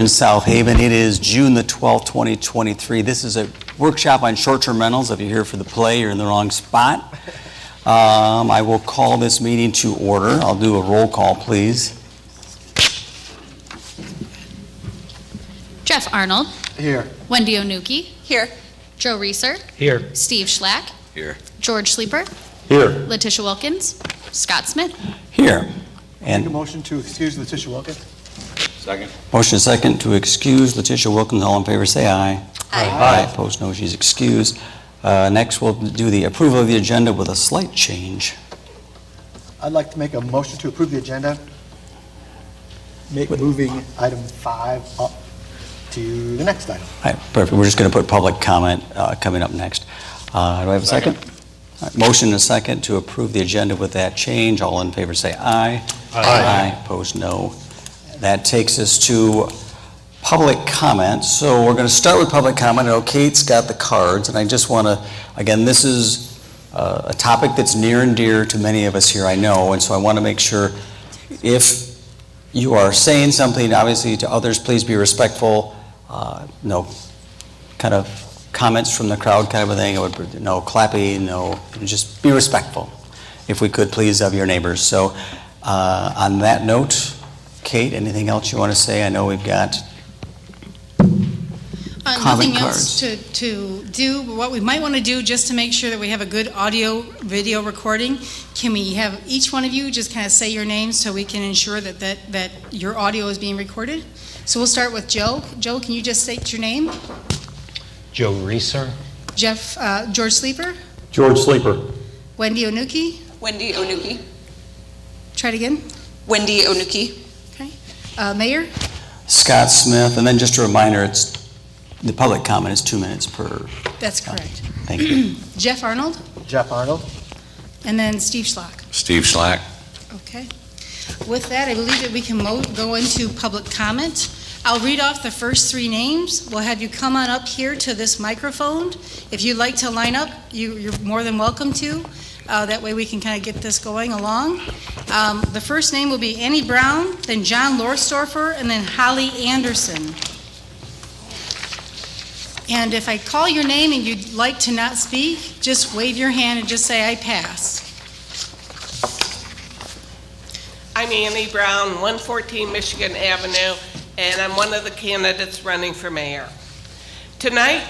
in South Haven. It is June the 12th, 2023. This is a workshop on short-term rentals. If you're here for the play, you're in the wrong spot. I will call this meeting to order. I'll do a roll call, please. Jeff Arnold. Here. Wendy Onuki. Here. Joe Reeser. Here. Steve Schlack. Here. George Sleeper. Here. Letitia Wilkins. Scott Smith. Here. Make And a motion to excuse Letitia Wilkins. Second. motion second to excuse Letitia Wilkins. All in favor, say aye. Aye. Opposed, no. She's excused. Next, we'll do the approval of the agenda with a slight change. I'd like to make a motion to approve the agenda, moving item 5 up to the next item. All right, perfect. We're just going to put public comment coming up next. Do I have a second? All right, motion and a second to approve the agenda with that change. All in favor say aye. Aye. Opposed, no. That takes us to public comment. So we're going to start with public comment. I know Kate's got the cards, and I just want to, again, this is a topic that's near and dear to many of us here, I know, and so I want to make sure if you are saying something, obviously, to others, please be respectful. No kind of comments from the crowd kind of a thing. No clapping, no, just be respectful, if we could, please, of your neighbors. So on that note, Kate, anything else you want to say? I know we've got nothing else to do. What we might want to do, just to make sure that we have a good audio video recording, can we have each one of you just kind of say your name so we can ensure that your audio is being recorded? So we'll start with Joe. Joe, can you just state your name? Joe Reeser. George Sleeper. George Sleeper. Wendy Onuki. Wendy Onuki. Try it again. Wendy Onuki. Okay. Mayor. Scott Smith, and then just a reminder, the public comment is 2 minutes per. That's correct. Thank you. Jeff Arnold. Jeff Arnold. And then Steve Schlack. Steve Schlack. Okay. With that, I believe that we can go into public comment. I'll read off the first 3 names. We'll have you come on up here to this microphone. If you'd like to line up, you're more than welcome to. That way we can kind of get this going along. The first name will be Annie Brown, then John Lorstorfer, and then Holly Anderson. And if I call your name and you'd like to not speak, just wave your hand and just say, I pass. I'm Annie Brown, 114 Michigan Avenue, and I'm one of the candidates running for mayor. Tonight,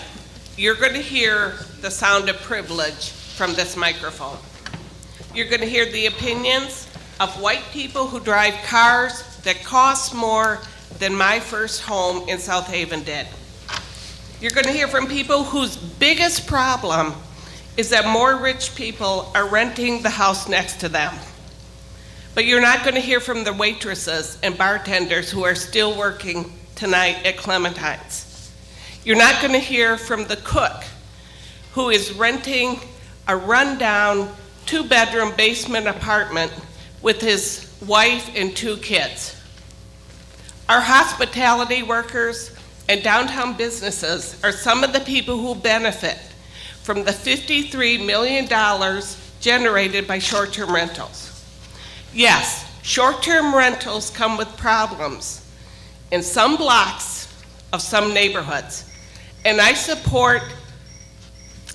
you're going to hear the sound of privilege from this microphone. You're going to hear the opinions of white people who drive cars that cost more than my first home in South Haven did. You're going to hear from people whose biggest problem is that more rich people are renting the house next to them. But you're not going to hear from the waitresses and bartenders who are still working tonight at Clementine's. You're not going to hear from the cook who is renting a rundown 2-bedroom basement apartment with his wife and 2 kids. Our hospitality workers and downtown businesses are some of the people who benefit from the $53 million generated by short-term rentals. Yes, short-term rentals come with problems in some blocks of some neighborhoods, and I support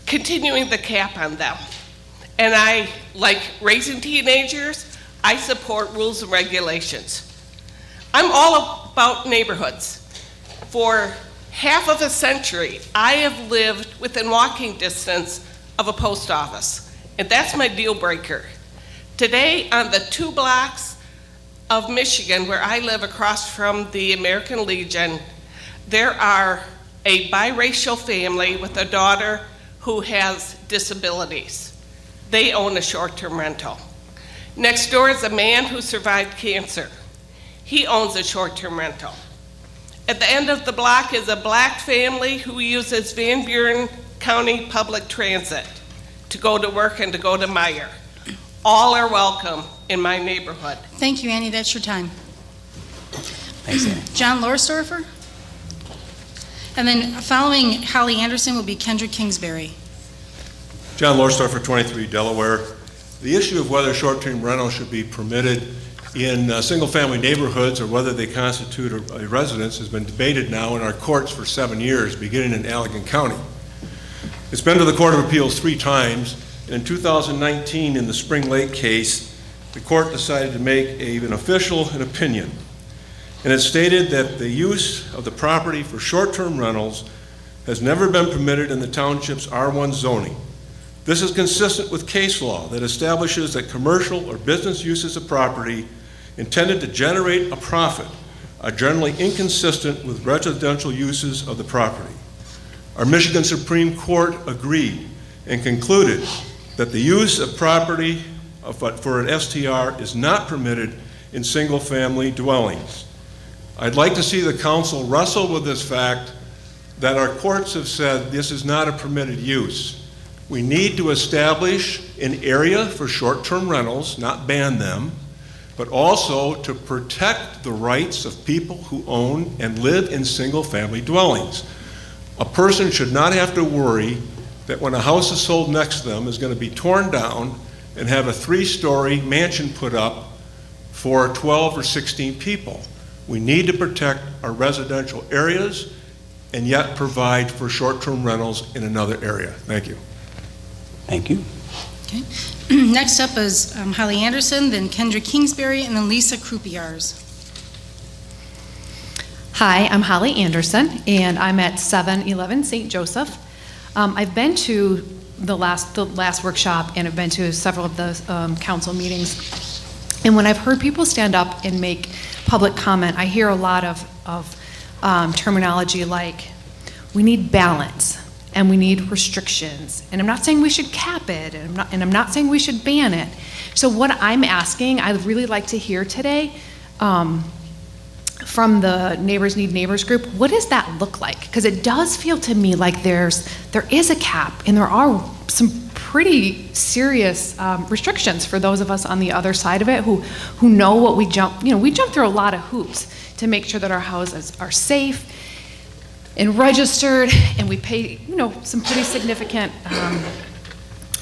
continuing the cap on them. And I, like raising teenagers, I support rules and regulations. I'm all about neighborhoods. For half of a century, I have lived within walking distance of a post office, and that's my deal breaker. Today, on the 2 blocks of Michigan where I live across from the American Legion, there are a biracial family with a daughter who has disabilities. They own a short-term rental. Next door is a man who survived cancer. He owns a short-term rental. At the end of the block is a black family who uses Van Buren County Public Transit to go to work and to go to Meyer. All are welcome in my neighborhood. Thank you, Annie. That's your time. Thanks, Annie. John Lorstorfer. And then following Holly Anderson will be Kendra Kingsbury. John Lorstorfer, 23 Delaware. The issue of whether short-term rental should be permitted in single-family neighborhoods or whether they constitute a residence has been debated now in our courts for 7 years, beginning in Allegan County. It's been to the Court of Appeals 3 times, and in 2019, in the Spring Lake case, the court decided to make an official opinion. And it stated that the use of the property for short-term rentals has never been permitted in the township's R1 zoning. This is consistent with case law that establishes that commercial or business uses of property intended to generate a profit are generally inconsistent with residential uses of the property. Our Michigan Supreme Court agreed and concluded that the use of property for an STR is not permitted in single-family dwellings. I'd like to see the council wrestle with this fact that our courts have said this is not a permitted use. We need to establish an area for short-term rentals, not ban them, but also to protect the rights of people who own and live in single-family dwellings. A person should not have to worry that when a house is sold next to them is going to be torn down and have a 3-story mansion put up for 12 or 16 people. We need to protect our residential areas and yet provide for short-term rentals in another area. Thank you. Thank you. Okay. Next up is Holly Anderson, then Kendra Kingsbury, and then Lisa Croupiers. Hi, I'm Holly Anderson, and I'm at 711 St. Joseph. I've been to the last workshop, and I've been to several of the council meetings. And when I've heard people stand up and make public comment, I hear a lot of terminology like, we need balance, and we need restrictions. And I'm not saying we should cap it, and I'm not saying we should ban it. So what I'm asking, I'd really like to hear today, from the Neighbors Need Neighbors group, what does that look like? Because it does feel to me like there is a cap, and there are some pretty serious restrictions for those of us on the other side of it who know what we jump through a lot of hoops to make sure that our houses are safe and registered, and we pay some pretty significant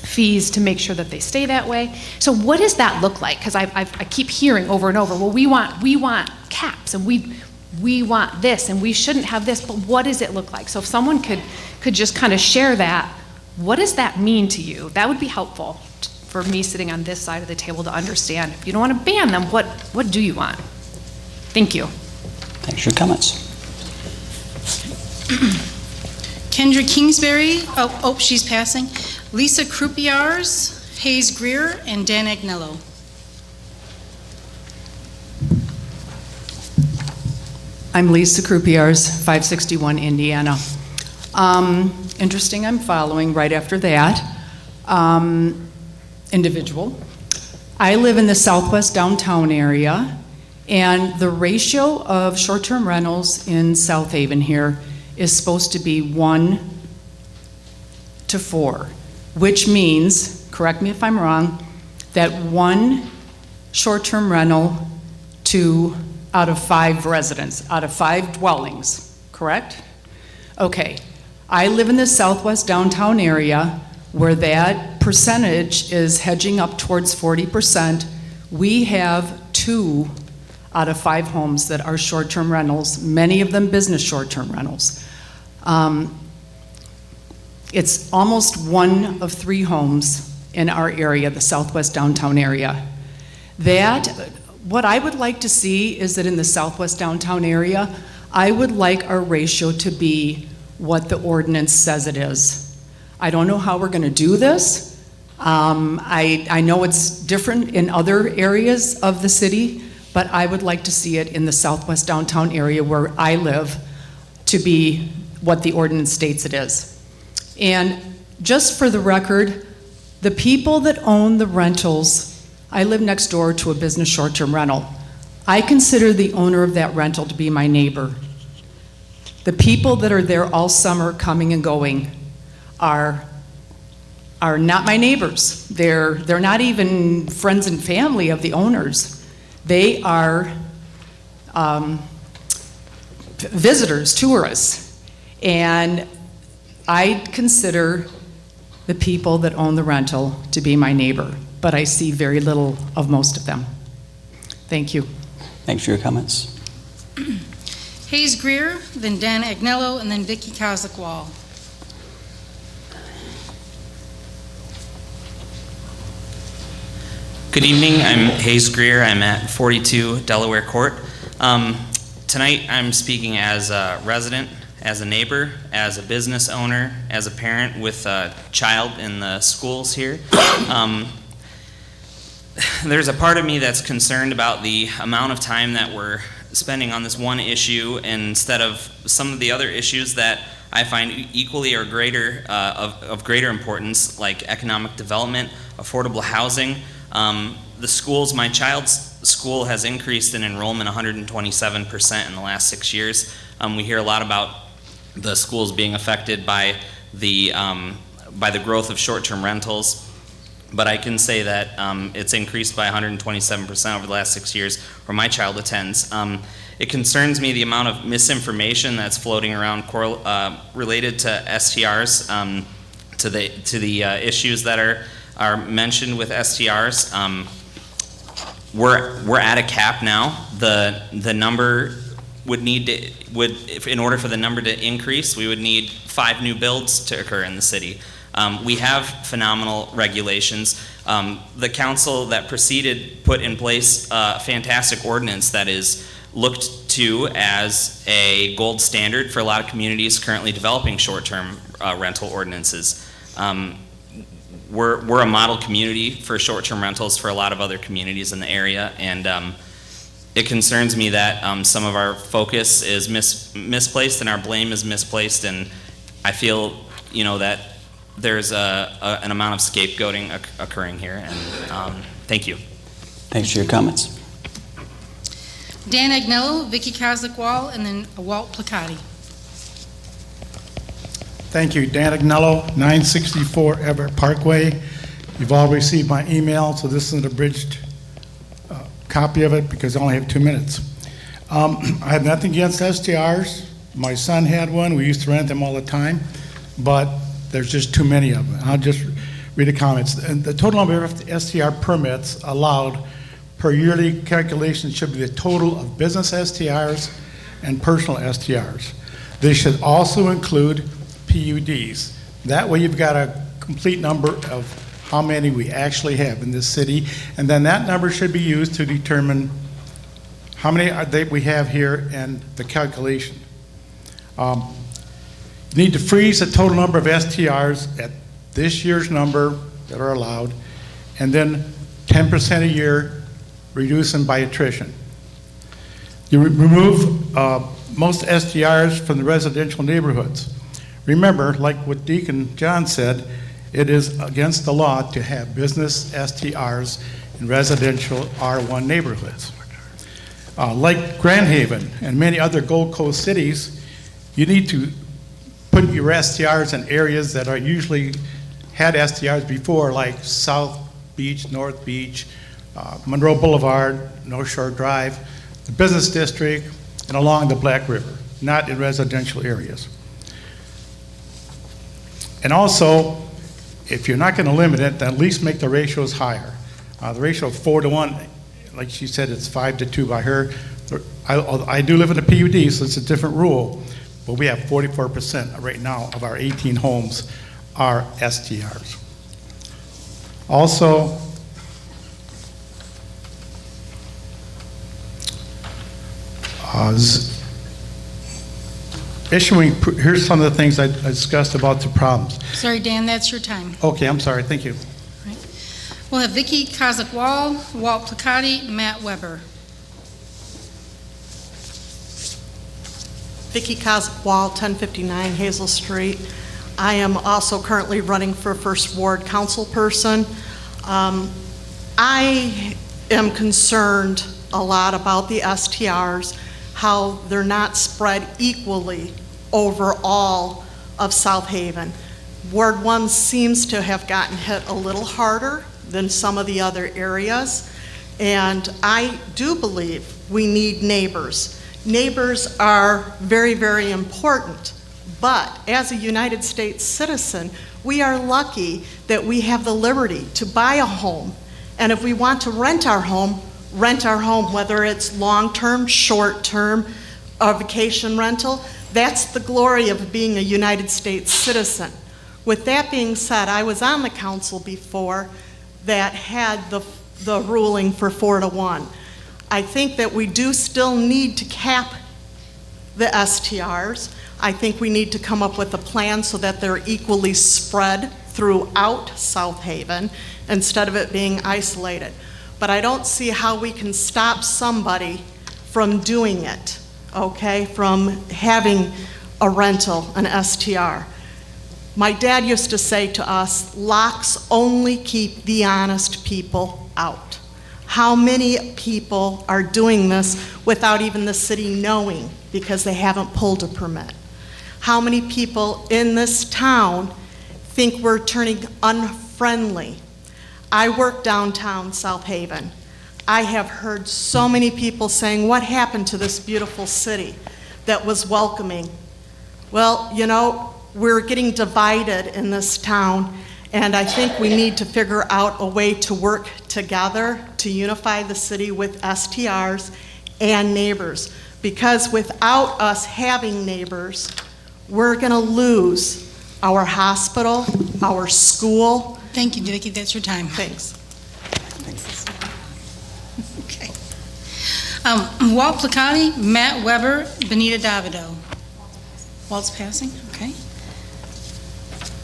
fees to make sure that they stay that way. So what does that look like? Because I keep hearing over and over, well, we want caps, and we want this, and we shouldn't have this, but what does it look like? So if someone could just kind of share that, what does that mean to you? That would be helpful for me sitting on this side of the table to understand. If you don't want to ban them, what do you want? Thank you. Thanks for your comments. Kendra Kingsbury, she's passing. Lisa Croupiers, Hayes Greer, and Dan Agnello. I'm Lisa Croupiers, 561 Indiana. Interesting, I'm following right after that. Individual. I live in the southwest downtown area, and the ratio of short-term rentals in South Haven here is supposed to be 1 to 4, which means, correct me if I'm wrong, that 1 short-term rental out of 5 residents, out of 5 dwellings, correct? Okay, I live in the southwest downtown area where that percentage is hedging up towards 40%. We have 2 out of 5 homes that are short-term rentals, many of them business short-term rentals. It's almost 1 of 3 homes in our area, the southwest downtown area. What I would like to see is that in the southwest downtown area, I would like our ratio to be what the ordinance says it is. I don't know how we're going to do this. I know it's different in other areas of the city, but I would like to see it in the southwest downtown area where I live to be what the ordinance states it is. And just for the record, the people that own the rentals, I live next door to a business short-term rental. I consider the owner of that rental to be my neighbor. The people that are there all summer coming and going are not my neighbors. They're not even friends and family of the owners. They are visitors, tourists. And I consider the people that own the rental to be my neighbor, but I see very little of most of them. Thank you. Thanks for your comments. Hayes Greer, then Dan Agnello, and then Vicky Kozlik-Wall. Good evening, I'm Hayes Greer. I'm at 42 Delaware Court. Tonight I'm speaking as a resident, as a neighbor, as a business owner, as a parent with a child in the schools here. There's a part of me that's concerned about the amount of time that we're spending on this one issue instead of some of the other issues that I find equally or greater of greater importance, like economic development, affordable housing. The schools, my child's school has increased in enrollment 127% in the last 6 years. We hear a lot about the schools being affected by the growth of short-term rentals, but I can say that it's increased by 127% over the last 6 years where my child attends. It concerns me the amount of misinformation that's floating around related to STRs, to the issues that are mentioned with STRs. We're at a cap now. The number in order for the number to increase, we would need 5 new builds to occur in the city. We have phenomenal regulations. The council that preceded put in place a fantastic ordinance that is looked to as a gold standard for a lot of communities currently developing short-term rental ordinances. We're a model community for short-term rentals for a lot of other communities in the area, and it concerns me that some of our focus is misplaced and our blame is misplaced, and I feel, that there's an amount of scapegoating occurring here, and thank you. Thanks for your comments. Dan Agnello, Vicky Kozlik-Wall, and then Walt Placati. Thank you. Dan Agnello, 964 Everett Parkway. You've all received my email, so this is an abridged copy of it because I only have 2 minutes. I have nothing against STRs. My son had one. We used to rent them all the time, but there's just too many of them. I'll just read the comments. And the total number of STR permits allowed per yearly calculation should be the total of business STRs and personal STRs. They should also include PUDs. That way you've got a complete number of how many we actually have in this city, and then that number should be used to determine how many we have here and the calculation. You need to freeze the total number of STRs at this year's number that are allowed, and then 10% a year, reduce them by attrition. You remove most STRs from the residential neighborhoods. Remember, like what Deacon John said, it is against the law to have business STRs in residential R1 neighborhoods. Like Grand Haven and many other Gold Coast cities, you need to put your STRs in areas that are usually had STRs before, like South Beach, North Beach, Monroe Boulevard, North Shore Drive, the business district, and along the Black River, not in residential areas. And also, if you're not going to limit it, then at least make the ratios higher. The ratio of 4 to 1, like she said, it's 5 to 2 by her. I do live in a PUD, so it's a different rule, but we have 44% right now of our 18 homes are STRs. Also, here's some of the things I discussed about the problems. Sorry, Dan, that's your time. Okay, I'm sorry, thank you. We'll have Vicky Kozlik-Wall, Walt Placati, Matt Weber. Vicky Kozlik-Wall, 1059 Hazel Street. I am also currently running for First Ward councilperson. I am concerned a lot about the STRs, how they're not spread equally over all of South Haven. Ward 1 seems to have gotten hit a little harder than some of the other areas, and I do believe we need neighbors. Neighbors are very, very important, but as a United States citizen, we are lucky that we have the liberty to buy a home, and if we want to rent our home, rent our home, whether it's long-term, short-term, or vacation rental. That's the glory of being a United States citizen. With that being said, I was on the council before that had the ruling for 4-1. I think that we do still need to cap the STRs. I think we need to come up with a plan so that they're equally spread throughout South Haven instead of it being isolated. But I don't see how we can stop somebody from doing it, okay, from having a rental, an STR. My dad used to say to us, locks only keep the honest people out. How many people are doing this without even the city knowing because they haven't pulled a permit? How many people in this town think we're turning unfriendly? I work downtown South Haven. I have heard so many people saying, what happened to this beautiful city that was welcoming? Well, you know, we're getting divided in this town, and I think we need to figure out a way to work together to unify the city with STRs and neighbors. Because without us having neighbors, we're gonna lose our hospital, our school. Thank you, Vicki, that's your time. Thanks. Okay. Walt Placati, Matt Weber, Benita Davido. Walt's passing, okay.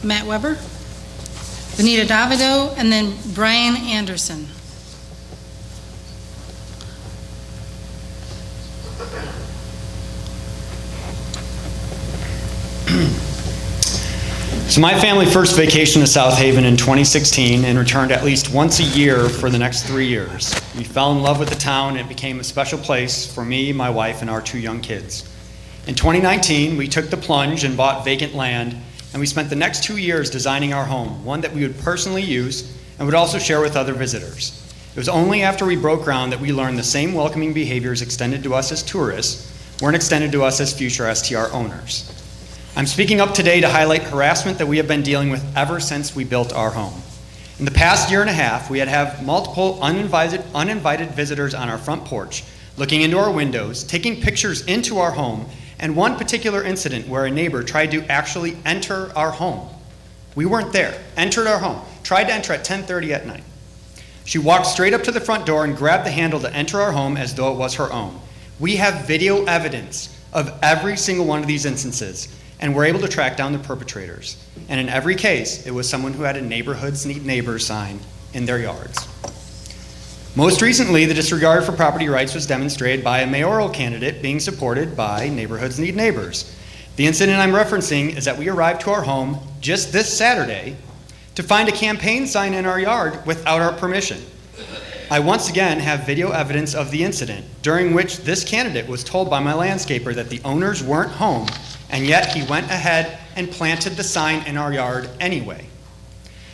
Matt Weber, Benita Davido, and then Brian Anderson. So my family first vacationed to South Haven in 2016 and returned at least once a year for the next 3 years. We fell in love with the town and it became a special place for me, my wife, and our 2 young kids. In 2019, we took the plunge and bought vacant land, and we spent the next 2 years designing our home, one that we would personally use and would also share with other visitors. It was only after we broke ground that we learned the same welcoming behaviors extended to us as tourists weren't extended to us as future STR owners. I'm speaking up today to highlight harassment that we have been dealing with ever since we built our home. In the past year and a half, we had multiple uninvited visitors on our front porch, looking into our windows, taking pictures into our home, and one particular incident where a neighbor tried to actually enter our home. We weren't there, entered our home, tried to enter at 10:30 at night. She walked straight up to the front door and grabbed the handle to enter our home as though it was her own. We have video evidence of every single one of these instances, and we're able to track down the perpetrators. And in every case, it was someone who had a neighborhoods need neighbors sign in their yards. Most recently, the disregard for property rights was demonstrated by a mayoral candidate being supported by Neighborhoods Need Neighbors. The incident I'm referencing is that we arrived to our home just this Saturday to find a campaign sign in our yard without our permission. I once again have video evidence of the incident, during which this candidate was told by my landscaper that the owners weren't home, and yet he went ahead and planted the sign in our yard anyway.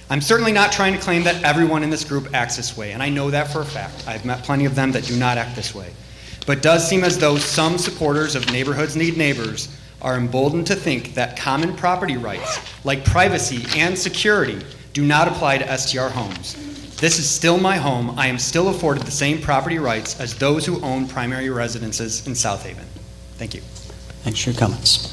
I'm certainly not trying to claim that everyone in this group acts this way, and I know that for a fact. I've met plenty of them that do not act this way. But it does seem as though some supporters of Neighborhoods Need Neighbors are emboldened to think that common property rights, like privacy and security, do not apply to STR homes. This is still my home. I am still afforded the same property rights as those who own primary residences in South Haven. Thank you. Thanks for your comments.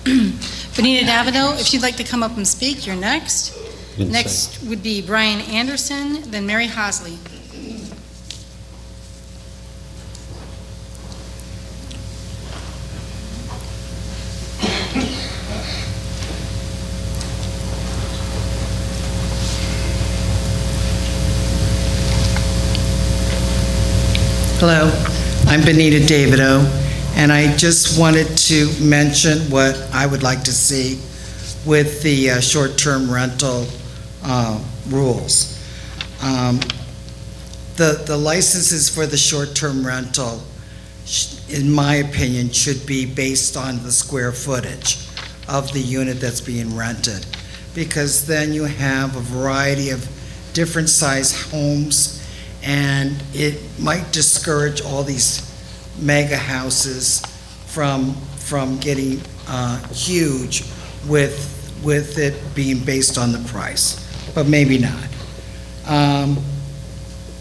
Benita Davido, if you'd like to come up and speak, you're next. Next would be Brian Anderson, then Mary Hosley. Hello, I'm Benita Davido, and I just wanted to mention what I would like to see with the short-term rental rules. The licenses for the short-term rental, in my opinion, should be based on the square footage of the unit that's being rented, because then you have a variety of different size homes, and it might discourage all these mega houses from getting huge with it being based on the price, but maybe not.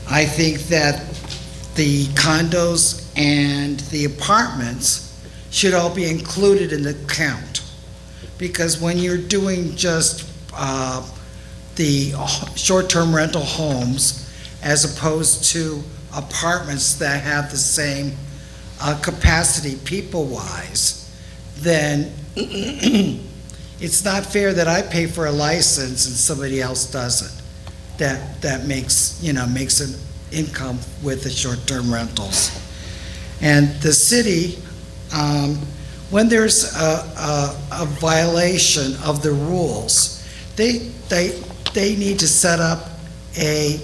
I think that the condos and the apartments should all be included in the count. Because when you're doing just the short-term rental homes as opposed to apartments that have the same capacity people-wise, then it's not fair that I pay for a license and somebody else doesn't. That makes an income with the short-term rentals. And the city, when there's a violation of the rules, they need to set up a,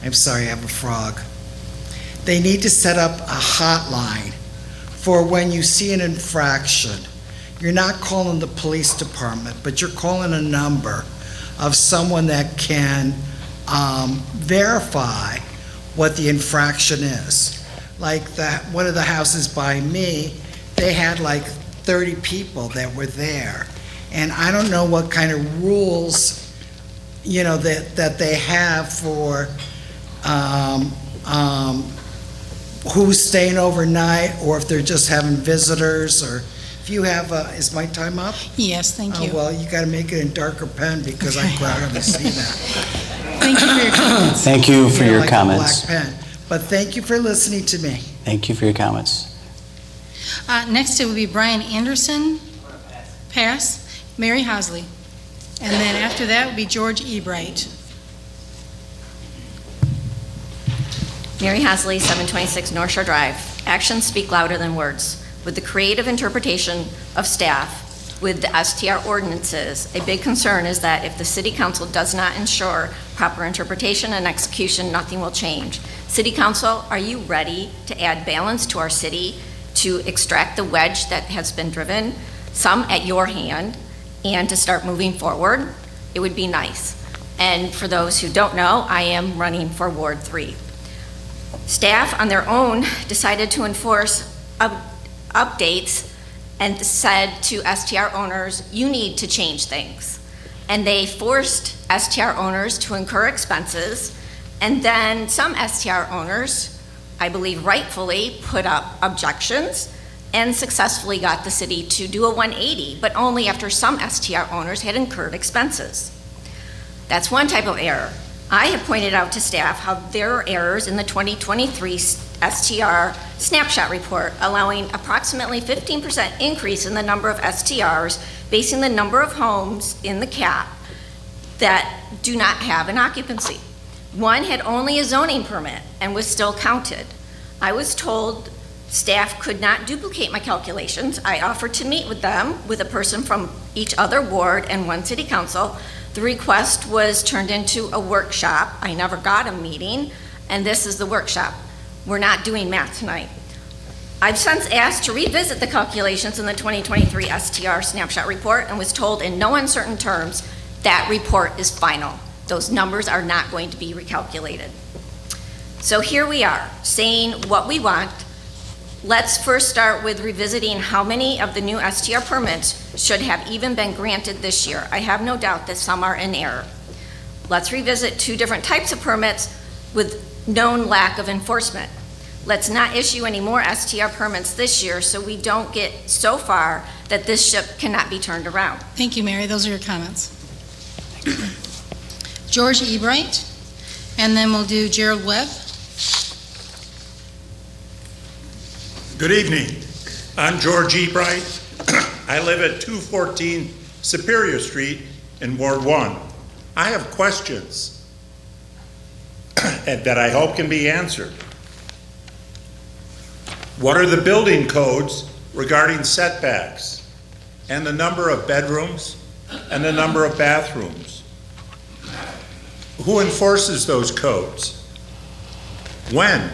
I'm sorry, I have a frog. They need to set up a hotline for when you see an infraction. You're not calling the police department, but you're calling a number of someone that can verify what the infraction is. Like one of the houses by me, they had like 30 people that were there. And I don't know what kind of rules, that they have for who's staying overnight, or if they're just having visitors, or if you have, is my time up? Yes, thank you. Well, you gotta make it in darker pen because I can hardly see that. Thank you for your comments. Thank you for your Like a comments. black pen. But thank you for listening to me. Thank you for your comments. Next, it will be Brian Anderson. Pass. Mary Hosley. And then after that will be George Ebright. Mary Hasley, 726 North Shore Drive. Actions speak louder than words. With the creative interpretation of staff with the STR ordinances, a big concern is that if the City Council does not ensure proper interpretation and execution, nothing will change. City Council, are you ready to add balance to our city to extract the wedge that has been driven, some at your hand, and to start moving forward? It would be nice. And for those who don't know, I am running for Ward 3. Staff on their own decided to enforce updates and said to STR owners, you need to change things. And they forced STR owners to incur expenses, and then some STR owners, I believe rightfully, put up objections and successfully got the city to do a 180, but only after some STR owners had incurred expenses. That's one type of error. I have pointed out to staff how there are errors in the 2023 STR snapshot report, allowing approximately 15% increase in the number of STRs, basing the number of homes in the cap that do not have an occupancy. One had only a zoning permit and was still counted. I was told staff could not duplicate my calculations. I offered to meet with them, with a person from each other ward and one city council. The request was turned into a workshop. I never got a meeting, and this is the workshop. We're not doing math tonight. I've since asked to revisit the calculations in the 2023 STR snapshot report and was told in no uncertain terms that report is final. Those numbers are not going to be recalculated. So here we are, saying what we want. Let's first start with revisiting how many of the new STR permits should have even been granted this year. I have no doubt that some are in error. Let's revisit two different types of permits with known lack of enforcement. Let's not issue any more STR permits this year so we don't get so far that this ship cannot be turned around. Thank you, Mary. Those are your comments. George Ebright, and then we'll do Gerald Webb. Good evening. I'm George Ebright. I live at 214 Superior Street in Ward 1. I have questions that I hope can be answered. What are the building codes regarding setbacks and the number of bedrooms and the number of bathrooms? Who enforces those codes? When?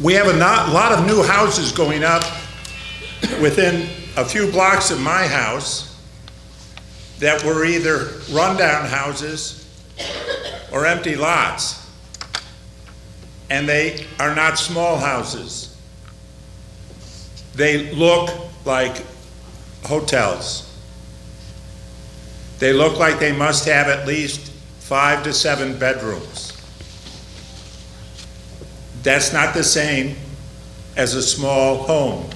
We have a lot of new houses going up within a few blocks of my house that were either rundown houses or empty lots. And they are not small houses. They look like hotels. They look like they must have at least 5 to 7 bedrooms. That's not the same as a small home.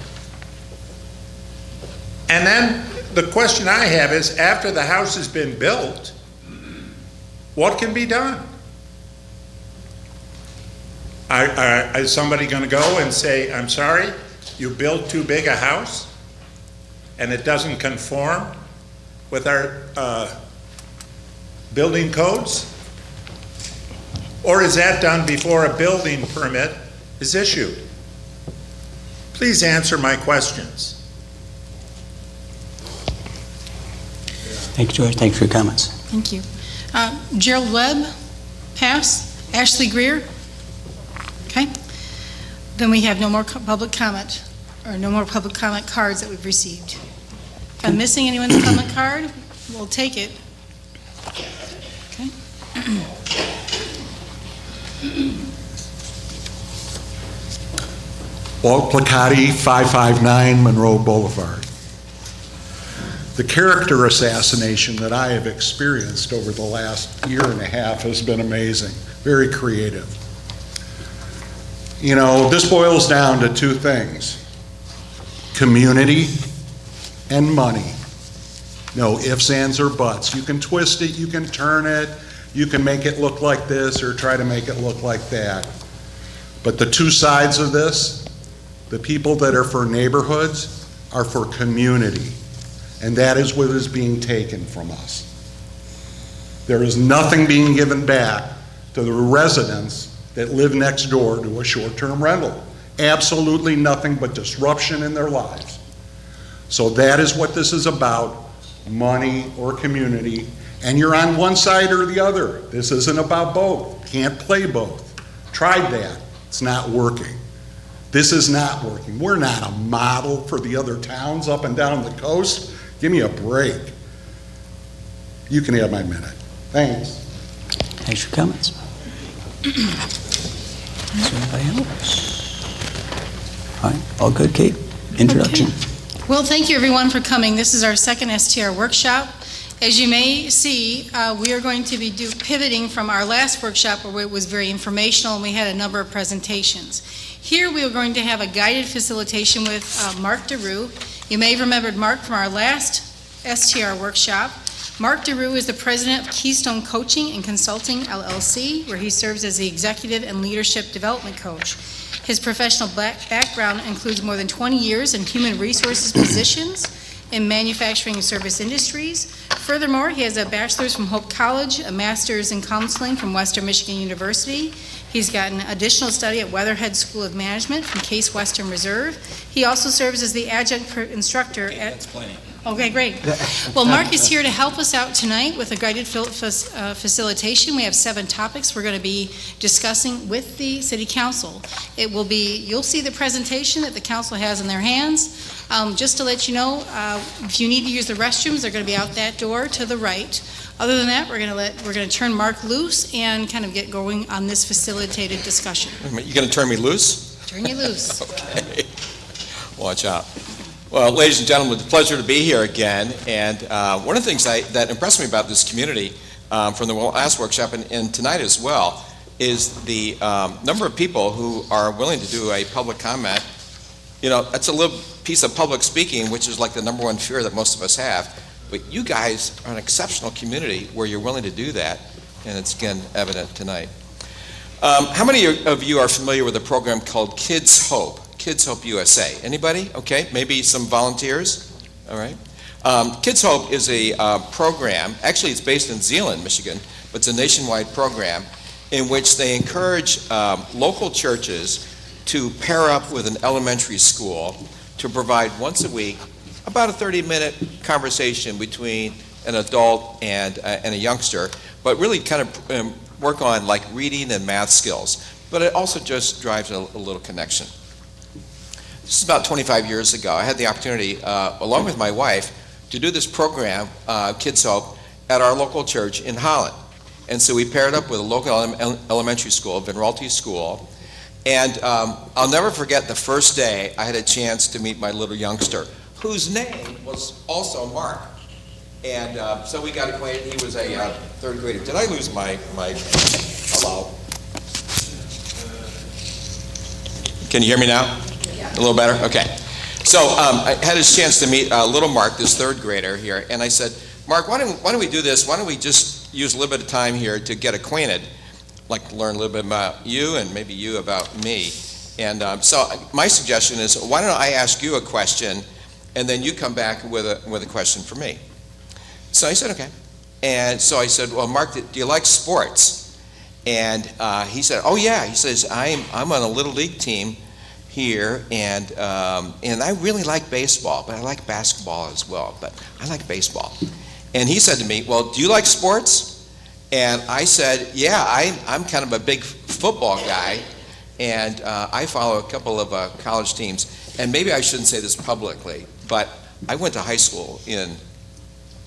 And then the question I have is, after the house has been built, what can be done? Is somebody going to go and say, I'm sorry, you built too big a house and it doesn't conform with our building codes? Or is that done before a building permit is issued? Please answer my questions. Thank you, George. Thank you for your comments. Thank you. Gerald Webb, pass. Ashley Greer. Okay. Then we have no more public comment, or no more public comment cards that we've received. If I'm missing anyone's comment card, we'll take it. Okay. Walt Placati, 559 Monroe Boulevard. The character assassination that I have experienced over the last year and a half has been amazing, very creative. You know, this boils down to two things: community and money. No ifs, ands, or buts. You can twist it, you can turn it, you can make it look like this or try to make it look like that. But the two sides of this, the people that are for neighborhoods are for community. And that is what is being taken from us. There is nothing being given back to the residents that live next door to a short-term rental. Absolutely nothing but disruption in their lives. So that is what this is about, money or community. And you're on one side or the other. This isn't about both. Can't play both. Tried that. It's not working. This is not working. We're not a model for the other towns up and down the coast. Give me a break. You can have my minute. Thanks. Thanks for comments. Is there anybody else? All right, all good, Kate? Introduction. Okay. Well, thank you everyone for coming. This is our second STR workshop. As you may see, we are going to be pivoting from our last workshop where it was very informational and we had a number of presentations. Here we are going to have a guided facilitation with Mark DeRue. You may have remembered Mark from our last STR workshop. Mark DeRue is the president of Keystone Coaching and Consulting, LLC, where he serves as the executive and leadership development coach. His professional background includes more than 20 years in human resources positions in manufacturing and service industries. Furthermore, he has a bachelor's from Hope College, a master's in counseling from Western Michigan University. He's got an additional study at Weatherhead School of Management from Case Western Reserve. He also serves as the adjunct instructor at... That's plenty. Okay, great. Well, Mark is here to help us out tonight with a guided facilitation. We have 7 topics we're going to be discussing with the City Council. It will be, you'll see the presentation that the council has in their hands. Just to let you know, if you need to use the restrooms, they're going to be out that door to the right. Other than that, we're going to turn Mark loose and kind of get going on this facilitated discussion. Wait a minute, you're going to turn me loose? Turn you loose. Okay. Watch out. Well, ladies and gentlemen, it's a pleasure to be here again. And one of the things that impressed me about this community from the last workshop and tonight as well is the number of people who are willing to do a public comment. You know, that's a little piece of public speaking, which is like the number one fear that most of us have. But you guys are an exceptional community where you're willing to do that, and it's again evident tonight. How many of you are familiar with a program called Kids Hope? Kids Hope USA. Anybody? Okay, maybe some volunteers. All right. Kids Hope is a program. Actually, it's based in Zeeland, Michigan, but it's a nationwide program in which they encourage local churches to pair up with an elementary school to provide once a week about a 30-minute conversation between an adult and a youngster, but really kind of work on like reading and math skills. But it also just drives a little connection. This is about 25 years ago. I had the opportunity, along with my wife, to do this program, Kids Hope, at our local church in Holland. And so we paired up with a local elementary school, Vinralty School, and I'll never forget the first day I had a chance to meet my little youngster, whose name was also Mark. And so we got acquainted. He was a third grader. Did I lose my hello? Can you hear me now? A little better? Okay. So I had a chance to meet little Mark, this third grader here, and I said, Mark, why don't we do this? Why don't we just use a little bit of time here to get acquainted? I'd like to learn a little bit about you and maybe you about me. And so my suggestion is, why don't I ask you a question, and then you come back with a question for me. So I said, okay. And so I said, well, Mark, do you like sports? And he said, oh yeah. He says, I'm on a little league team here, and I really like baseball, but I like basketball as well, but I like baseball. And he said to me, well, do you like sports? And I said, yeah, I'm kind of a big football guy, and I follow a couple of college teams. And maybe I shouldn't say this publicly, but I went to high school in,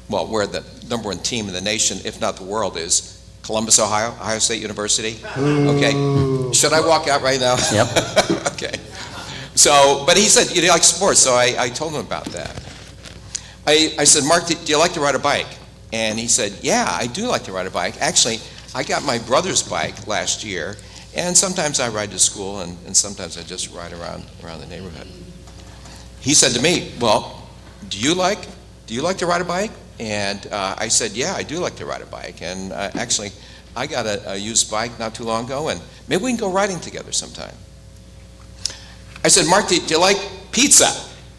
well, where the number one team in the nation, if not the world, is Columbus, Ohio State University. Okay. Should I walk out right now? Yep. Okay. So, but he said, you like sports, so I told him about that. I said, Mark, do you like to ride a bike? And he said, yeah, I do like to ride a bike. Actually, I got my brother's bike last year, and sometimes I ride to school, and sometimes I just ride around the neighborhood. He said to me, well, do you like to ride a bike? And I said, yeah, I do like to ride a bike. And actually, I got a used bike not too long ago, and maybe we can go riding together sometime. I said, Mark, do you like pizza?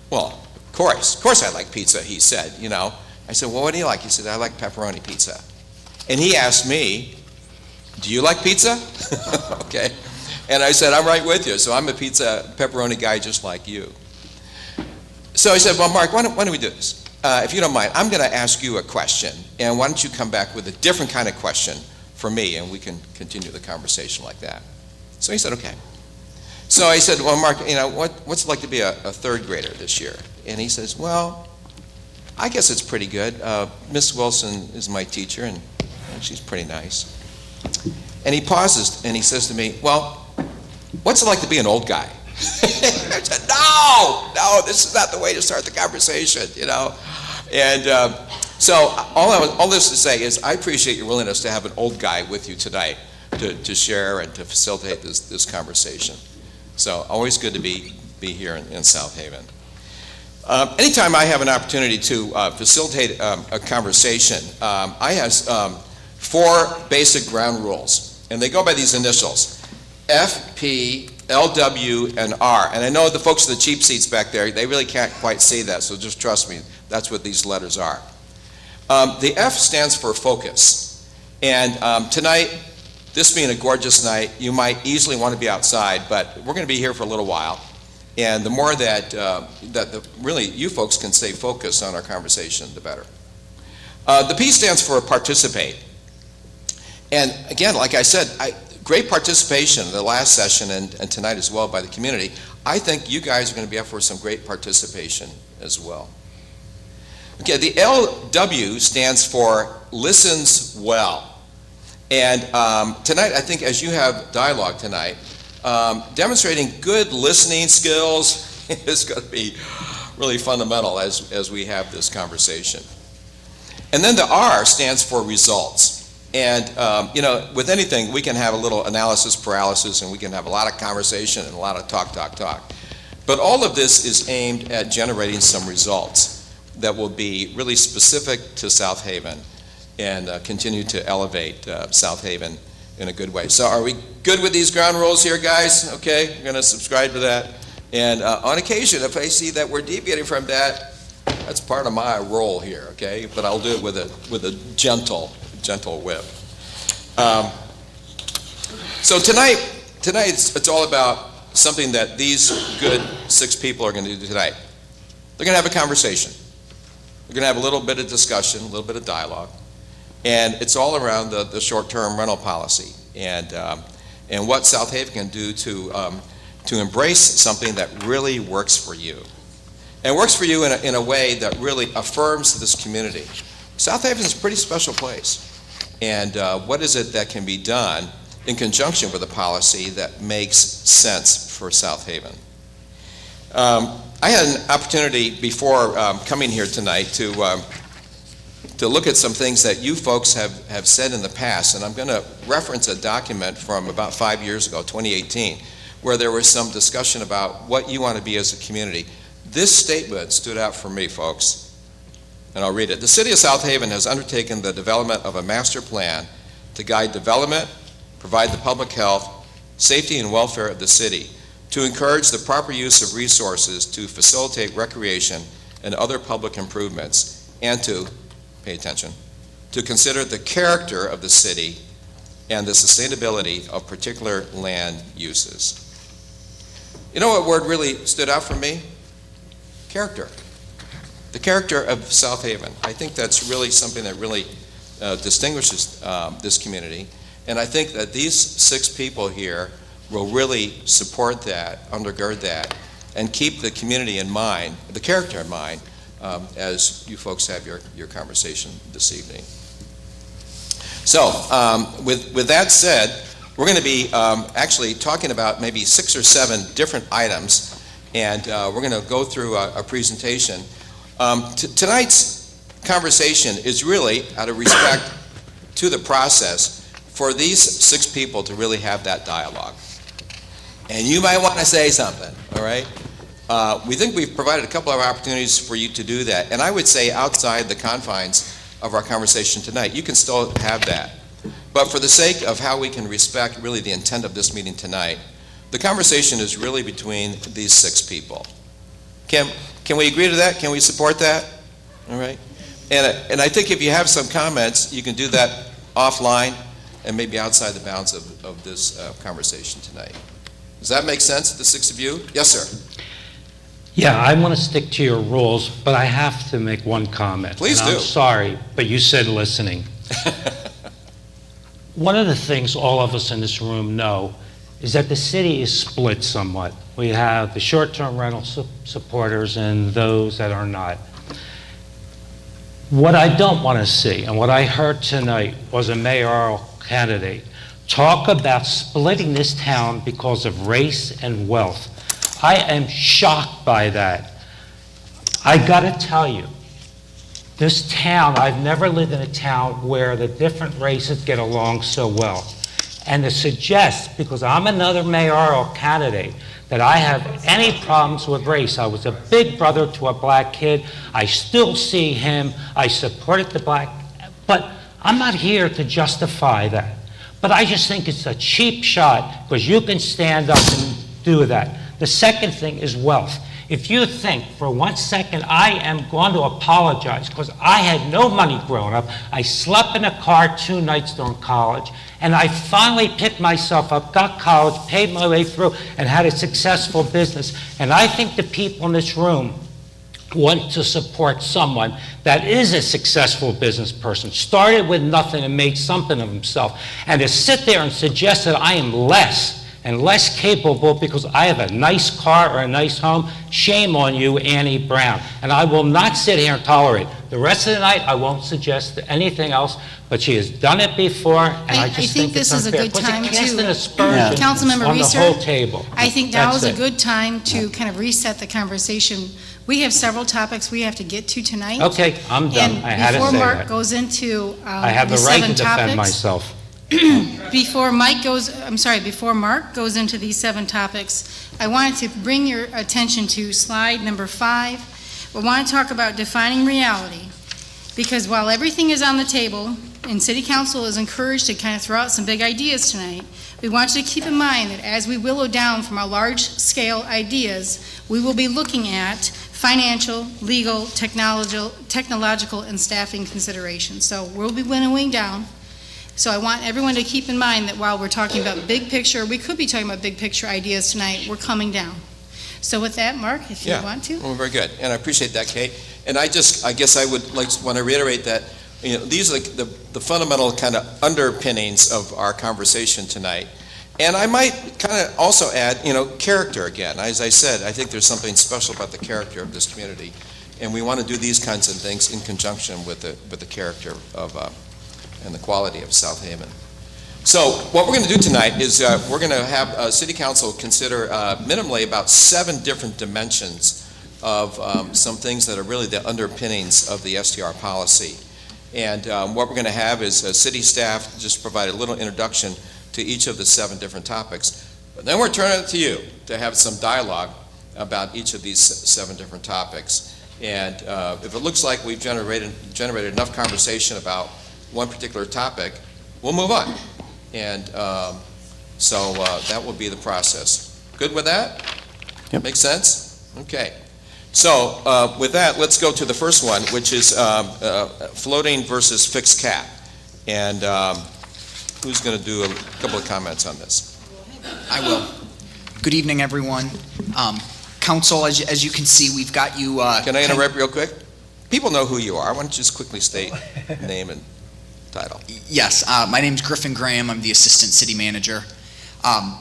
Well, of course I like pizza, he said, you know. I said, well, what do you like? He said, I like pepperoni pizza. And he asked me, do you like pizza? Okay. And I said, I'm right with you. So I'm a pepperoni guy just like you. So I said, well, Mark, why don't we do this? If you don't mind, I'm going to ask you a question. And why don't you come back with a different kind of question for me, and we can continue the conversation like that. So he said, okay. So I said, well, Mark, you know, what's it like to be a third grader this year? And he says, well, I guess it's pretty good. Miss Wilson is my teacher, and she's pretty nice. And he pauses, and he says to me, well, what's it like to be an old guy? I said, no, this is not the way to start the conversation, you know. And so all this to say is I appreciate your willingness to have an old guy with you tonight to share and to facilitate this conversation. So always good to be here in South Haven. Anytime I have an opportunity to facilitate a conversation, I have 4 basic ground rules, and they go by these initials: F, P, LW, and R. And I know the folks in the cheap seats back there, they really can't quite see that, so just trust me, that's what these letters are. The F stands for focus. And tonight, this being a gorgeous night, you might easily want to be outside, but we're going to be here for a little while. And the more that really you folks can stay focused on our conversation, the better. The P stands for participate. And again, like I said, great participation in the last session and tonight as well by the community. I think you guys are going to be up for some great participation as well. Okay, the LW stands for listens well. And tonight, I think as you have dialogue tonight, demonstrating good listening skills is going to be really fundamental as we have this conversation. And then the R stands for results. And, you know, with anything, we can have a little analysis paralysis, and we can have a lot of conversation and a lot of talk. But all of this is aimed at generating some results that will be really specific to South Haven and continue to elevate South Haven in a good way. So are we good with these ground rules here, guys? Okay, we're going to subscribe to that. And on occasion, if I see that we're deviating from that, that's part of my role here, okay? But I'll do it with a gentle whip. So tonight it's all about something that these good 6 people are going to do tonight. They're going to have a conversation. They're going to have a little bit of discussion, a little bit of dialogue, and it's all around the short-term rental policy and what South Haven can do to embrace something that really works for you, and works for you in a way that really affirms this community. South Haven is a pretty special place. And what is it that can be done in conjunction with a policy that makes sense for South Haven? I had an opportunity before coming here tonight to look at some things that you folks have said in the past, and I'm going to reference a document from about 5 years ago, 2018, where there was some discussion about what you want to be as a community. This statement stood out for me, folks, and I'll read it. The City of South Haven has undertaken the development of a master plan to guide development, provide the public health, safety, and welfare of the city, to encourage the proper use of resources to facilitate recreation and other public improvements, and to, pay attention, to consider the character of the city and the sustainability of particular land uses. You know what word really stood out for me? Character. The character of South Haven. I think that's really something that really distinguishes this community. And I think that these 6 people here will really support that, undergird that, and keep the community in mind, the character in mind, as you folks have your conversation this evening. So, with that said, we're going to be actually talking about maybe 6 or 7 different items, and we're going to go through a presentation. Tonight's conversation is really out of respect to the process for these 6 people to really have that dialogue. And you might want to say something, all right? We think we've provided a couple of opportunities for you to do that, and I would say outside the confines of our conversation tonight, you can still have that. But for the sake of how we can respect really the intent of this meeting tonight, the conversation is really between these 6 people. Can we agree to that? Can we support that? All right? And I think if you have some comments, you can do that offline and maybe outside the bounds of this conversation tonight. Does that make sense, the 6 of you? Yes, sir. Yeah, I want to stick to your rules, but I have to make one comment. Please and do. I'm sorry, but you said listening. One of the things all of us in this room know is that the city is split somewhat. We have the short-term rental supporters and those that are not. What I don't want to see, and what I heard tonight, was a mayoral candidate talk about splitting this town because of race and wealth. I am shocked by that. I gotta tell you, this town, I've never lived in a town where the different races get along so well. And to suggest, because I'm another mayoral candidate, that I have any problems with race. I was a big brother to a black kid. I still see him. I supported the black, but I'm not here to justify that. But I just think it's a cheap shot because you can stand up and do that. The second thing is wealth. If you think for 1 second I am going to apologize because I had no money growing up, I slept in a car 2 nights during college, and I finally picked myself up, got college, paid my way through, and had a successful business. And I think the people in this room want to support someone that is a successful business person, started with nothing and made something of himself. And to sit there and suggest that I am less and less capable because I have a nice car or a nice home, shame on you, Annie Brown. And I will not sit here and tolerate. The rest of the night, I won't suggest anything else, but she has done it before, and I just think this it's is a unfair. good time Puts a cast to- and aspersion Councilmember on the Reeser, whole table. I think now That's is a it. good time to kind of reset the conversation. We have several topics we have to get to tonight. Okay, I'm done. I had to And say before Mark that. goes into I have the the right 7 to defend topics, myself. before Mark goes into these 7 topics, I wanted to bring your attention to slide number 5. We want to talk about defining reality, because while everything is on the table, and City Council is encouraged to kind of throw out some big ideas tonight, we want you to keep in mind that as we willow down from our large-scale ideas, we will be looking at financial, legal, technological, and staffing considerations. So we'll be winnowing down. So I want everyone to keep in mind that while we're talking about big picture, we could be talking about big picture ideas tonight, we're coming down. So with that, Mark, if you want to. Well, very good, and I appreciate that, Kate. And I guess I would want to reiterate that, these are the fundamental kind of underpinnings of our conversation tonight. And I might kind of also add, character again. As I said, I think there's something special about the character of this community, and we want to do these kinds of things in conjunction with the character of and the quality of South Haven. So what we're going to do tonight is we're going to have City Council consider minimally about 7 different dimensions of some things that are really the underpinnings of the STR policy. And what we're going to have is city staff just provide a little introduction to each of the 7 different topics. But then we're turning it to you to have some dialogue about each of these 7 different topics. And if it looks like we've generated enough conversation about one particular topic, we'll move on. And so that will be the process. Good with that? Yep. Make sense? Okay. So with that, let's go to the first one, which is floating versus fixed cap. And who's going to do a couple of comments on this? I will. Good evening, everyone. Council, as you can see, we've got you... Can I interrupt real quick? People know who you are. Why don't you just quickly state name and title? Yes, my name's Griffin Graham. I'm the Assistant City Manager.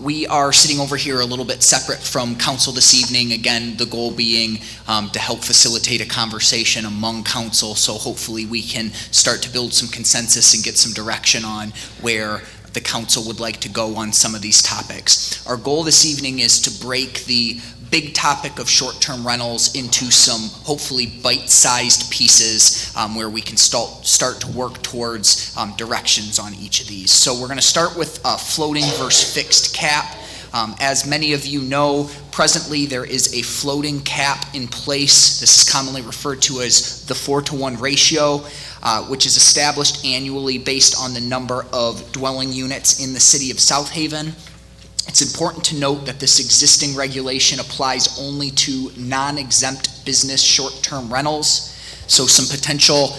We are sitting over here a little bit separate from council this evening. Again, the goal being to help facilitate a conversation among council, so hopefully we can start to build some consensus and get some direction on where the council would like to go on some of these topics. Our goal this evening is to break the big topic of short-term rentals into some hopefully bite-sized pieces where we can start to work towards directions on each of these. So we're going to start with floating versus fixed cap. As many of you know, presently there is a floating cap in place. This is commonly referred to as the 4-to-1 ratio, which is established annually based on the number of dwelling units in the city of South Haven. It's important to note that this existing regulation applies only to non-exempt business short-term rentals. So some potential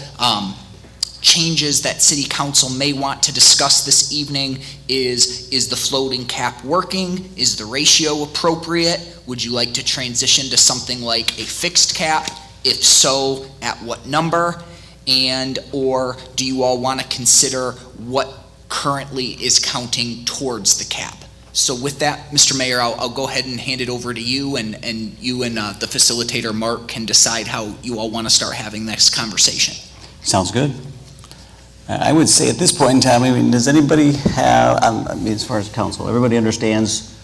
changes that City Council may want to discuss this evening is the floating cap working? Is the ratio appropriate? Would you like to transition to something like a fixed cap? If so, at what number? And or do you all want to consider what currently is counting towards the cap? So with that, Mr. Mayor, I'll go ahead and hand it over to you, and you and the facilitator, Mark, can decide how you all want to start having this conversation. Sounds good. I would say at this point in time, I mean, does anybody have, I mean, as far as council, everybody understands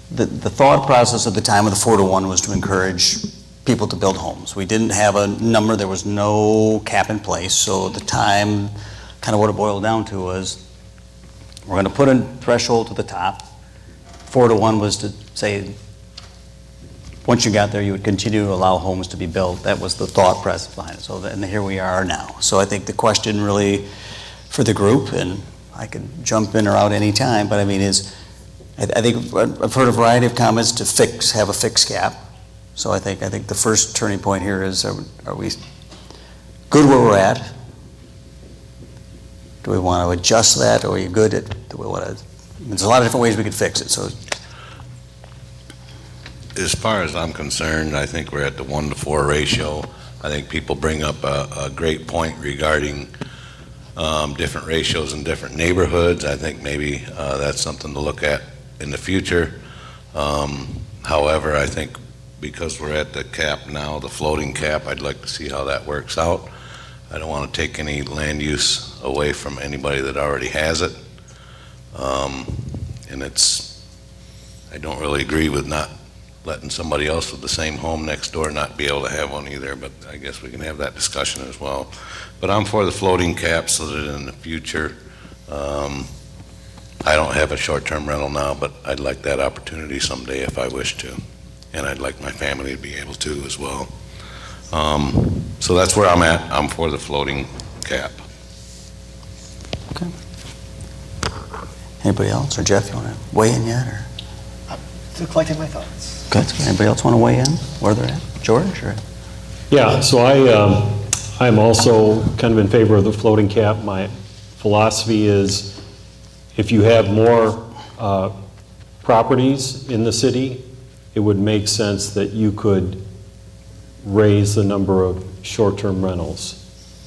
the thought process at the time of the 4-to-1 was to encourage people to build homes. We didn't have a number, there was no cap in place, so at the time, kind of what it boiled down to was, we're going to put a threshold to the top. 4-to-1 was to say, once you got there, you would continue to allow homes to be built. That was the thought process behind it. So and here we are now. So I think the question really for the group, and I can jump in or out any time, but I mean is, I think I've heard a variety of comments to have a fixed cap. So I think the first turning point here is, are we good where we're at? Do we want to adjust that, or are you good at, do we want to, there's a lot of different ways we could fix it, so. As far as I'm concerned, I think we're at the 1-to-4 ratio. I think people bring up a great point regarding different ratios in different neighborhoods. I think maybe that's something to look at in the future. However, I think because we're at the cap now, the floating cap, I'd like to see how that works out. I don't want to take any land use away from anybody that already has it. And I don't really agree with not letting somebody else with the same home next door not be able to have one either, but I guess we can have that discussion as well. But I'm for the floating cap so that in the future, I don't have a short-term rental now, but I'd like that opportunity someday if I wish to. And I'd like my family to be able to as well. So that's where I'm at. I'm for the floating cap. Okay. Anybody else? Or Jeff, you want to weigh in yet? Or? Still collecting my thoughts. Good. Anybody else want to weigh in where they're at? George? Or? Yeah, so I'm also kind of in favor of the floating cap. My philosophy is if you have more properties in the city, it would make sense that you could raise the number of short-term rentals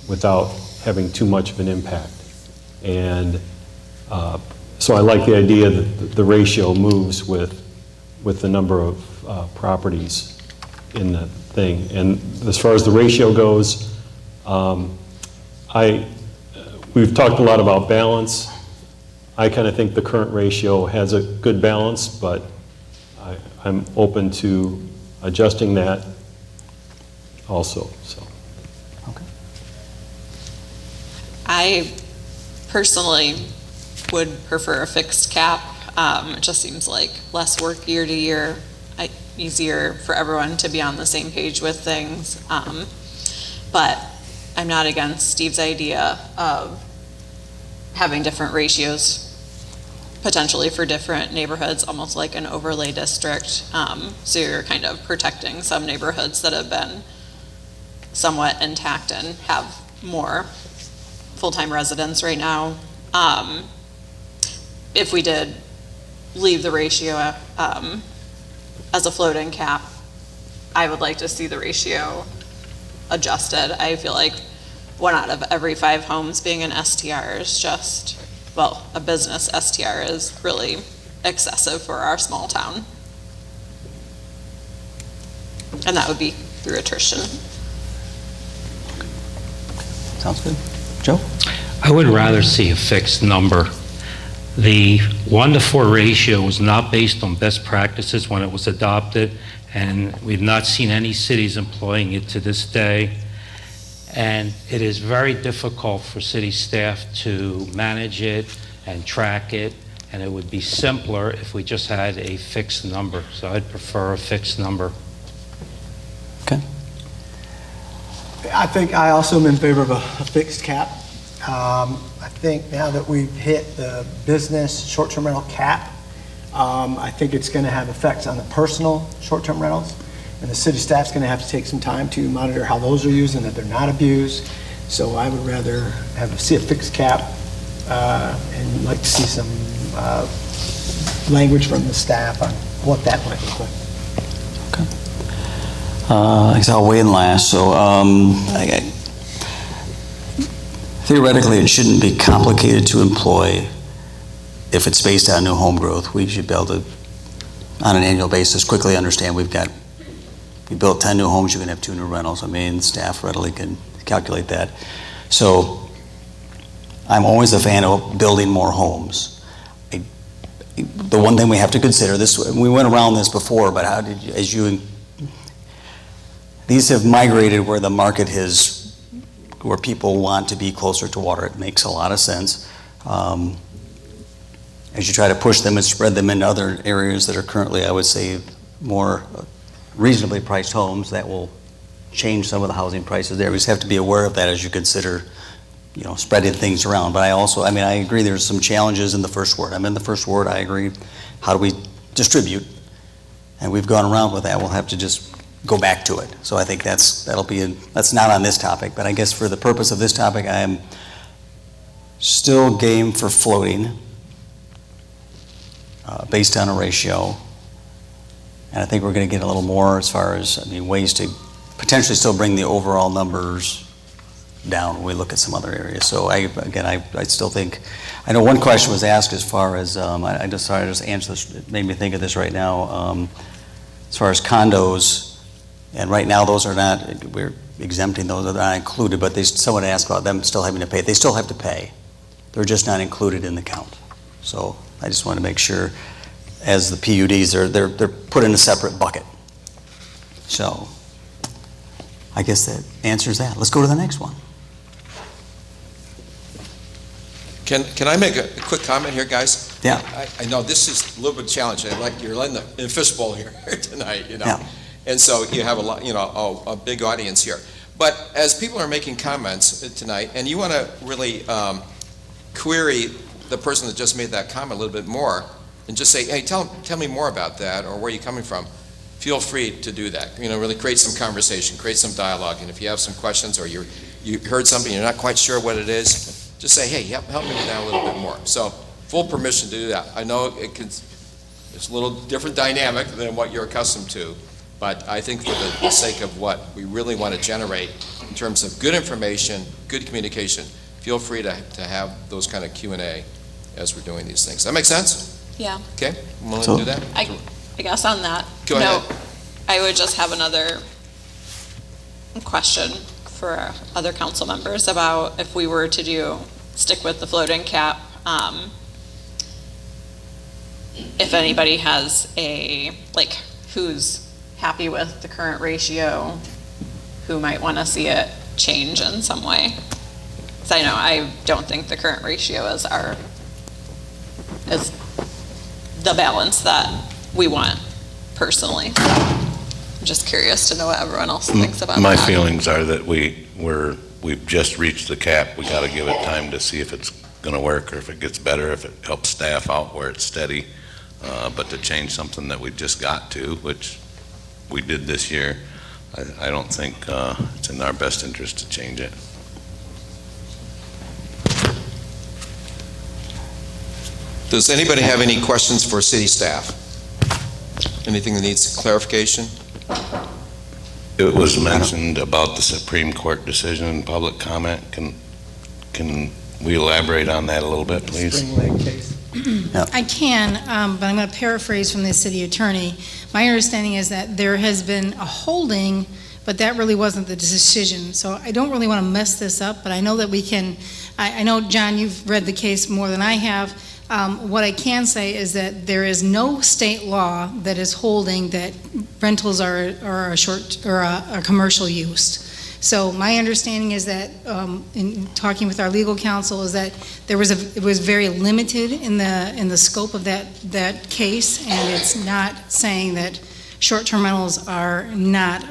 without having too much of an impact. And so I like the idea that the ratio moves with the number of properties in the thing. And as far as the ratio goes, we've talked a lot about balance. I kind of think the current ratio has a good balance, but I'm open to adjusting that also. So. Okay. I personally would prefer a fixed cap. It just seems like less work year to year, easier for everyone to be on the same page with things. But I'm not against Steve's idea of having different ratios potentially for different neighborhoods, almost like an overlay district. So you're kind of protecting some neighborhoods that have been somewhat intact and have more full-time residents right now. If we did leave the ratio as a floating cap, I would like to see the ratio adjusted. I feel like 1 out of every 5 homes being an STR is just, well, a business STR is really excessive for our small town. And that would be through attrition. Sounds good. Joe? I would rather see a fixed number. The 1-to-4 ratio was not based on best practices when it was adopted, and we've not seen any cities employing it to this day. And it is very difficult for city staff to manage it and track it, and it would be simpler if we just had a fixed number. So I'd prefer a fixed number. Okay. I think I also am in favor of a fixed cap. I think now that we've hit the business short-term rental cap, I think it's going to have effects on the personal short-term rentals, and the city staff's going to have to take some time to monitor how those are used and that they're not abused. So I would rather see a fixed cap and like to see some language from the staff on what that might look like. I guess I'll weigh in last. So theoretically, it shouldn't be complicated to employ if it's based on new home growth. We should be able to, on an annual basis, quickly understand we built 10 new homes, you can have 2 new rentals. I mean, staff readily can calculate that. So I'm always a fan of building more homes. The one thing we have to consider, we went around this before, but how did you, these have migrated where the market where people want to be closer to water. It makes a lot of sense. As you try to push them and spread them into other areas that are currently, I would say, more reasonably priced homes, that will change some of the housing prices there. We just have to be aware of that as you consider, spreading things around. But I agree there's some challenges in the first ward. I'm in the first ward, I agree. How do we distribute? And we've gone around with that. We'll have to just go back to it. So I think that's not on this topic, but I guess for the purpose of this topic, I am still game for floating based on a ratio. And I think we're going to get a little more as far as, ways to potentially still bring the overall numbers down when we look at some other areas. So I still think, I know one question was asked as far as, I just answered this, it made me think of this right now, as far as condos. And right now, those are not, we're exempting those, are not included, but someone asked about them still having to pay. They still have to pay. They're just not included in the count. So I just want to make sure, as the PUDs, they're put in a separate bucket. So I guess that answers that. Let's go to the next one. Can I make a quick comment here, guys? Yeah. I know this is a little bit challenging. You're letting the fishbowl here tonight, Yeah. And so you have a big audience here. But as people are making comments tonight, and you want to really query the person that just made that comment a little bit more, and just say, hey, tell me more about that, or where you're coming from, feel free to do that. Really create some conversation, create some dialogue. And if you have some questions, or you heard something, you're not quite sure what it is, just say, hey, help me with that a little bit more. So full permission to do that. I know it's a little different dynamic than what you're accustomed to, but I think for the sake of what we really want to generate in terms of good information, good communication, feel free to have those kind of Q&A as we're doing these things. Does that make sense? Yeah. Okay, I'm willing to do that? I guess on that Go note, ahead. I would just have another question for other council members about if we were to stick with the floating cap, if anybody has who's happy with the current ratio, who might want to see it change in some way. Because I know I don't think the current ratio is the balance that we want personally. I'm just curious to know what everyone else thinks about My that. feelings are that we've just reached the cap. We got to give it time to see if it's going to work or if it gets better, if it helps staff out where it's steady. But to change something that we just got to, which we did this year, I don't think it's in our best interest to change it. Does anybody have any questions for city staff? Anything that needs clarification? It was mentioned about the Supreme Court decision in public comment. Can we elaborate on that a little bit, please? Spring Lake case. I can, but I'm going to paraphrase from the city attorney. My understanding is that there has been a holding, but that really wasn't the decision. So I don't really want to mess this up, but I know that we can, I know, John, you've read the case more than I have. What I can say is that there is no state law that is holding that rentals are a short or a commercial use. So my understanding is that, in talking with our legal counsel, is that it was very limited in the scope of that case, and it's not saying that short-term rentals are not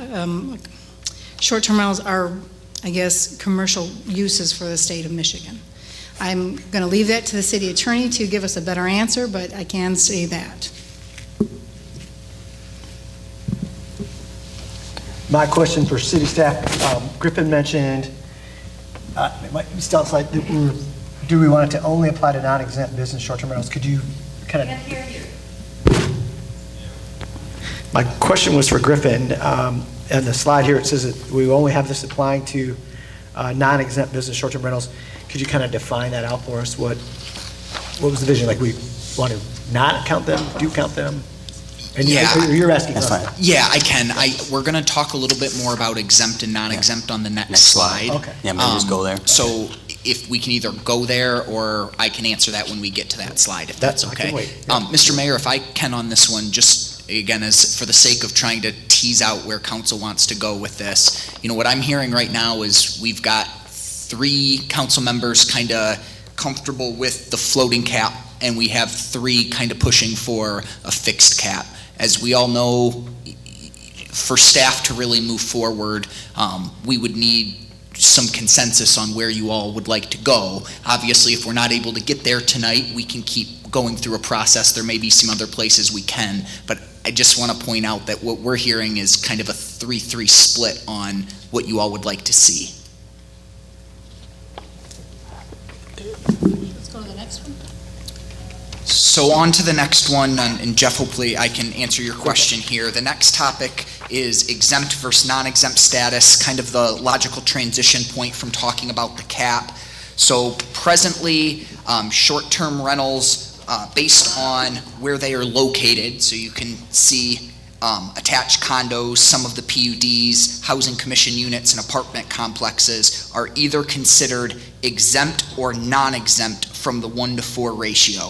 short-term rentals are, I guess, commercial uses for the state of Michigan. I'm going to leave that to the city attorney to give us a better answer, but I can say that. My question for city staff, Griffin mentioned, it might be still like, do we want it to only apply to non-exempt business short-term rentals? Could you kind of? My question was for Griffin. And the slide here, it says that we only have this applying to non-exempt business short-term rentals. Could you kind of define that out for us? What was the vision? Like, we want to not count them, do count them? And you're asking That's us. fine. Yeah, I can. We're going to talk a little bit more about exempt and non-exempt on the next slide. Okay. Yeah, maybe just go there. So if we can either go there, or I can answer that when we get to that slide, if that's okay. I can wait. Yeah. Mr. Mayor, if I can on this one, just again, as for the sake of trying to tease out where council wants to go with this, what I'm hearing right now is we've got 3 council members kind of comfortable with the floating cap, and we have 3 kind of pushing for a fixed cap. As we all know, for staff to really move forward, we would need some consensus on where you all would like to go. Obviously, if we're not able to get there tonight, we can keep going through a process. There may be some other places we can, but I just want to point out that what we're hearing is kind of a 3-3 split on what you all would like to see. Let's go to the next one. So on to the next one, and Jeff, hopefully I can answer your question here. The next topic is exempt versus non-exempt status, kind of the logical transition point from talking about the cap. So presently, short-term rentals, based on where they are located, so you can see attached condos, some of the PUDs, housing commission units, and apartment complexes are either considered exempt or non-exempt from the 1-to-4 ratio.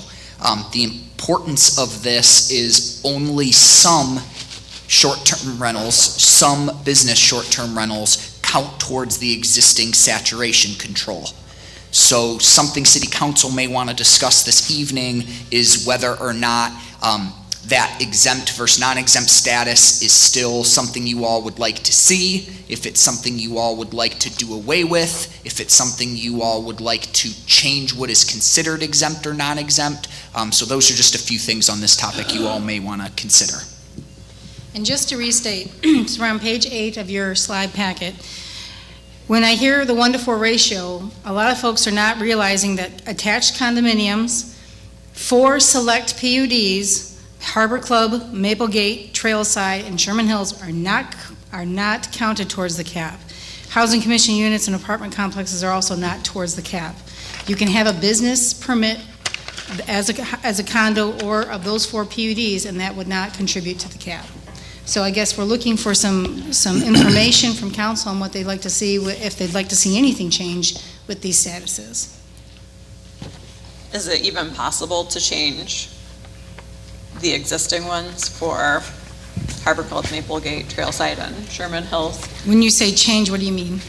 The importance of this is only some short-term rentals, some business short-term rentals count towards the existing saturation control. So something City Council may want to discuss this evening is whether or not that exempt versus non-exempt status is still something you all would like to see, if it's something you all would like to do away with, if it's something you all would like to change what is considered exempt or non-exempt. So those are just a few things on this topic you all may want to consider. And just to restate, it's around page 8 of your slide packet. When I hear the 1-to-4 ratio, a lot of folks are not realizing that attached condominiums, 4 select PUDs, Harbor Club, Maplegate, Trailside, and Sherman Hills are not counted towards the cap. Housing commission units and apartment complexes are also not towards the cap. You can have a business permit as a condo or of those 4 PUDs, and that would not contribute to the cap. So I guess we're looking for some information from council on what they'd like to see, if they'd like to see anything change with these statuses. Is it even possible to change the existing ones for Harbor Club, Maplegate, Trailside, and Sherman Hills? When you say change, what do you mean?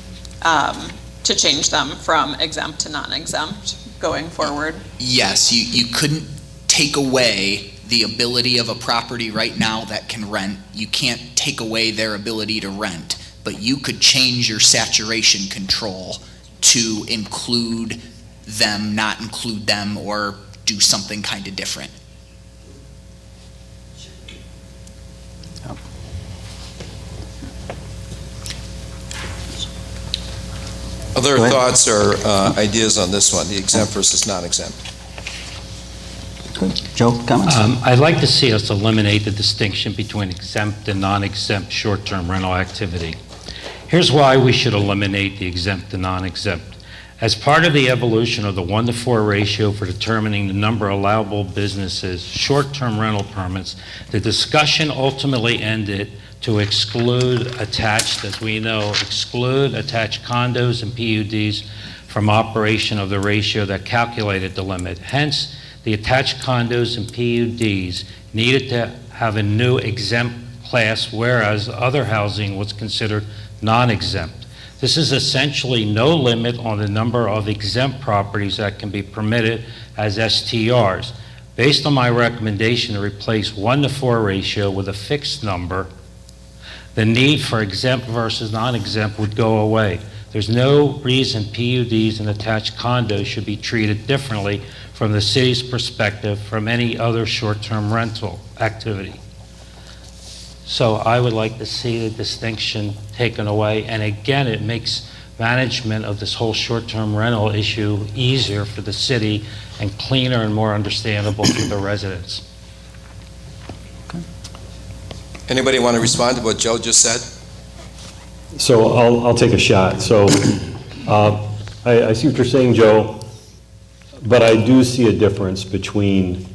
To change them from exempt to non-exempt going forward? Yes, you couldn't take away the ability of a property right now that can rent. You can't take away their ability to rent, but you could change your saturation control to include them, not include them, or do something kind of different. Other Go ahead. thoughts or ideas on this one, the exempt versus non-exempt? Joe, comments? I'd like to see us eliminate the distinction between exempt and non-exempt short-term rental activity. Here's why we should eliminate the exempt and non-exempt. As part of the evolution of the 1-to-4 ratio for determining the number of allowable businesses, short-term rental permits, the discussion ultimately ended to exclude attached, as we know, exclude attached condos and PUDs from operation of the ratio that calculated the limit. Hence, the attached condos and PUDs needed to have a new exempt class, whereas other housing was considered non-exempt. This is essentially no limit on the number of exempt properties that can be permitted as STRs. Based on my recommendation to replace 1-to-4 ratio with a fixed number, the need for exempt versus non-exempt would go away. There's no reason PUDs and attached condos should be treated differently from the city's perspective from any other short-term rental activity. So I would like to see the distinction taken away, and again, it makes management of this whole short-term rental issue easier for the city and cleaner and more understandable for the residents. Anybody want to respond to what Joe just said? So I'll take a shot. So I see what you're saying, Joe, but I do see a difference between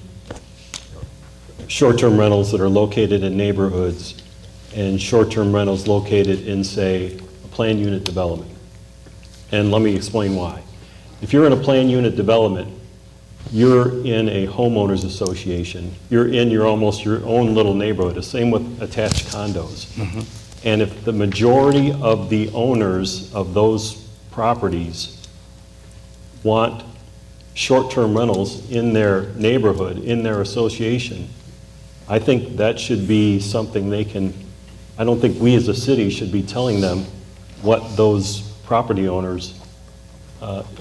short-term rentals that are located in neighborhoods and short-term rentals located in, say, a planned unit development. And let me explain why. If you're in a planned unit development, you're in a homeowners association. You're in almost your own little neighborhood. The same with attached condos. And if the majority of the owners of those properties want short-term rentals in their neighborhood, in their association, I think that should be something they can, I don't think we as a city should be telling them what those property owners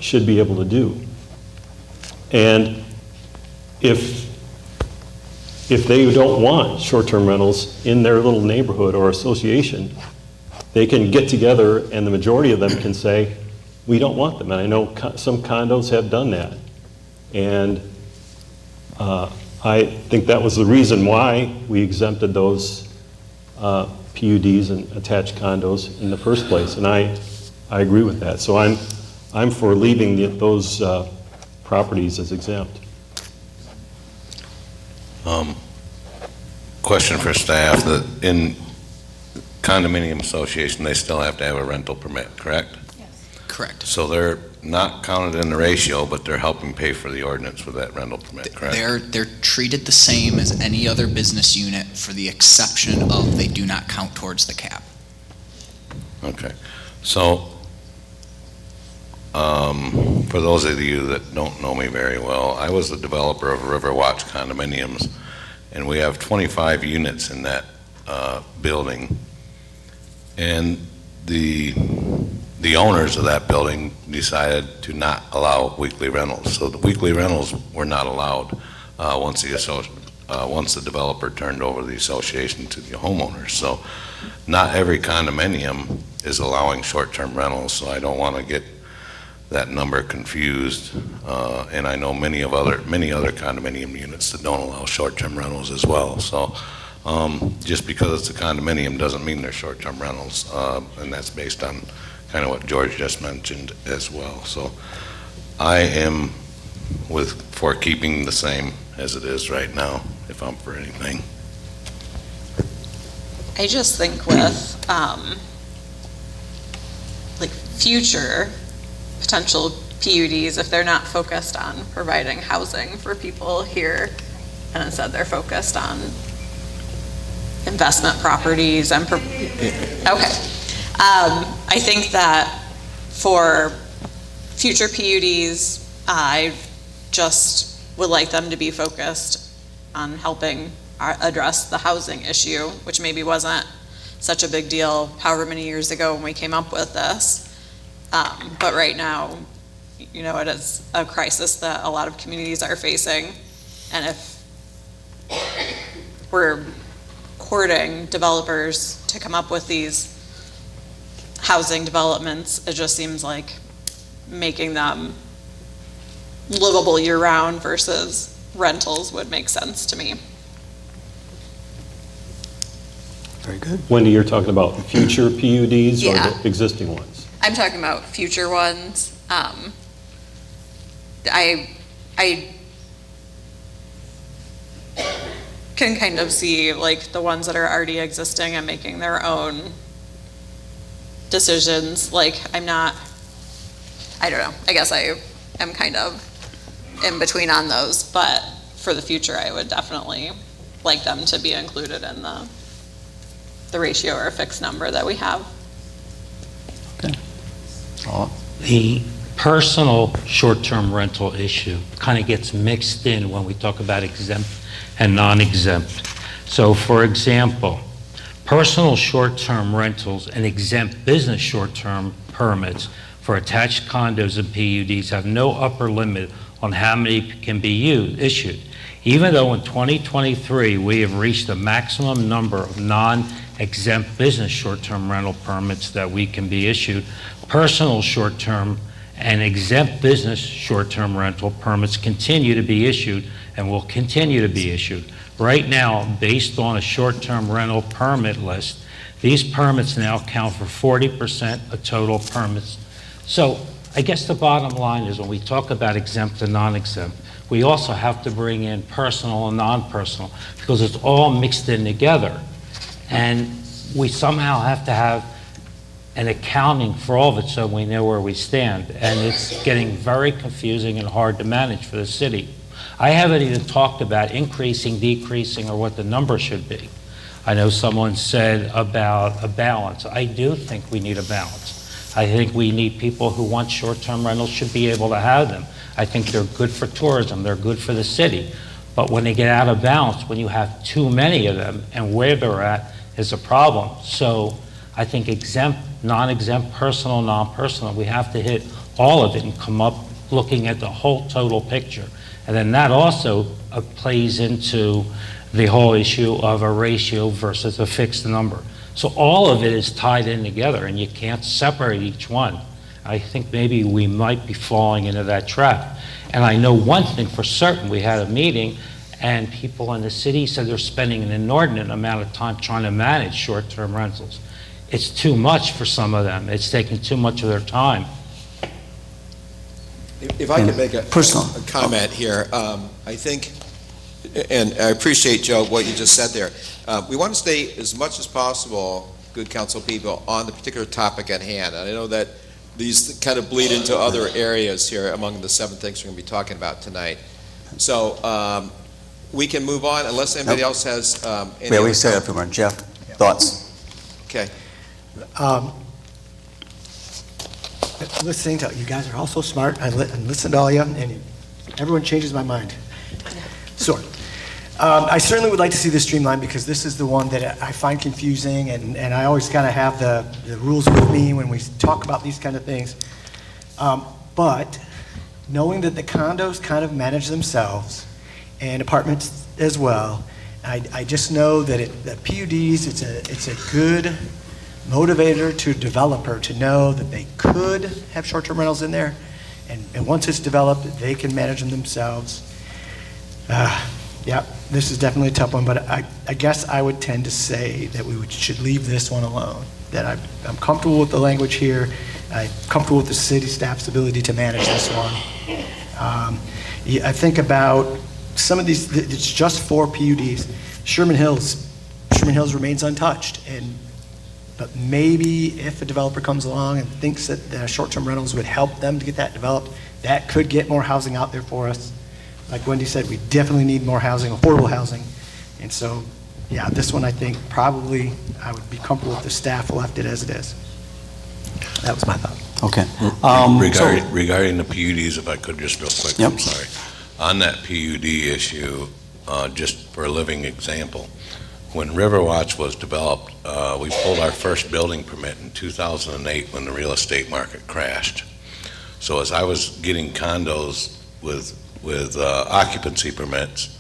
should be able to do. And if they don't want short-term rentals in their little neighborhood or association, they can get together and the majority of them can say, we don't want them. And I know some condos have done that. And I think that was the reason why we exempted those PUDs and attached condos in the first place. And I agree with that. So I'm for leaving those properties as exempt. Question for staff, that in condominium association, they still have to have a rental permit, correct? Correct. So they're not counted in the ratio, but they're helping pay for the ordinance with that rental permit, correct? They're treated the same as any other business unit, for the exception of they do not count towards the cap. Okay. So, for those of you that don't know me very well, I was the developer of Riverwatch condominiums, and we have 25 units in that building. And the owners of that building decided to not allow weekly rentals. So the weekly rentals were not allowed once the developer turned over the association to the homeowners. So not every condominium is allowing short-term rentals, so I don't want to get that number confused. And I know many other condominium units that don't allow short-term rentals as well. So just because it's a condominium doesn't mean they're short-term rentals, and that's based on kind of what George just mentioned as well. So I am for keeping the same as it is right now, if I'm for anything. I just think with like future potential PUDs, if they're not focused on providing housing for people here, and instead they're focused on investment properties and okay. I think that for future PUDs, I just would like them to be focused on helping address the housing issue, which maybe wasn't such a big deal however many years ago when we came up with this. But right now, you know, it is a crisis that a lot of communities are facing. And if we're courting developers to come up with these housing developments, it just seems like making them livable year-round versus rentals would make sense to me. Very good. Wendy, you're talking about future PUDs or Yeah. the existing ones? I'm talking about future ones. I can kind of see like the ones that are already existing and making their own decisions. Like I don't know, I guess I am kind of in between on those, but for the future, I would definitely like them to be included in the ratio or fixed number that we have. The personal short-term rental issue kind of gets mixed in when we talk about exempt and non-exempt. So for example, personal short-term rentals and exempt business short-term permits for attached condos and PUDs have no upper limit on how many can be issued. Even though in 2023 we have reached a maximum number of non-exempt business short-term rental permits that we can be issued, personal short-term and exempt business short-term rental permits continue to be issued and will continue to be issued. Right now, based on a short-term rental permit list, these permits now count for 40% of total permits. So I guess the bottom line is when we talk about exempt and non-exempt, we also have to bring in personal and non-personal because it's all mixed in together. And we somehow have to have an accounting for all of it so we know where we stand. And it's getting very confusing and hard to manage for the city. I haven't even talked about increasing, decreasing, or what the number should be. I know someone said about a balance. I do think we need a balance. I think we need people who want short-term rentals should be able to have them. I think they're good for tourism, they're good for the city. But when they get out of balance, when you have too many of them and where they're at is a problem. So I think exempt, non-exempt, personal, non-personal, we have to hit all of it and come up looking at the whole total picture. And then that also plays into the whole issue of a ratio versus a fixed number. So all of it is tied in together and you can't separate each one. I think maybe we might be falling into that trap. And I know one thing for certain, we had a meeting and people in the city said they're spending an inordinate amount of time trying to manage short-term rentals. It's too much for some of them. It's taking too much of their time. If I could make a comment here, I think, and I appreciate, Joe, what you just said there. We want to stay as much as possible, good council people, on the particular topic at hand. And I know that these kind of bleed into other areas here among the 7 things we're going to be talking about tonight. So we can move on unless anybody else has any. Yeah, we said it from Jeff. Thoughts? Okay. Listening to you guys are all so smart. I listen to all you, and everyone changes my mind. Sort of. I certainly would like to see this streamlined because this is the one that I find confusing, and I always kind of have the rules with me when we talk about these kind of things. But knowing that the condos kind of manage themselves and apartments as well, I just know that that PUDs, it's a good motivator to a developer to know that they could have short-term rentals in there, and once it's developed, they can manage them themselves. Yeah, this is definitely a tough one, but I guess I would tend to say that we should leave this one alone, that I'm comfortable with the language here, I'm comfortable with the city staff's ability to manage this one. I think about some of these, it's just 4 PUDs. Sherman Hills remains untouched, but maybe if a developer comes along and thinks that the short-term rentals would help them to get that developed, that could get more housing out there for us. Like Wendy said, we definitely need more housing, affordable housing. And so, yeah, this one I think probably I would be comfortable if the staff left it as it is. That was my thought. Okay. Regarding the PUDs, if I could just real quick, I'm sorry. On that PUD issue, just for a living example. When Riverwatch was developed, we pulled our first building permit in 2008 when the real estate market crashed. So as I was getting condos with occupancy permits,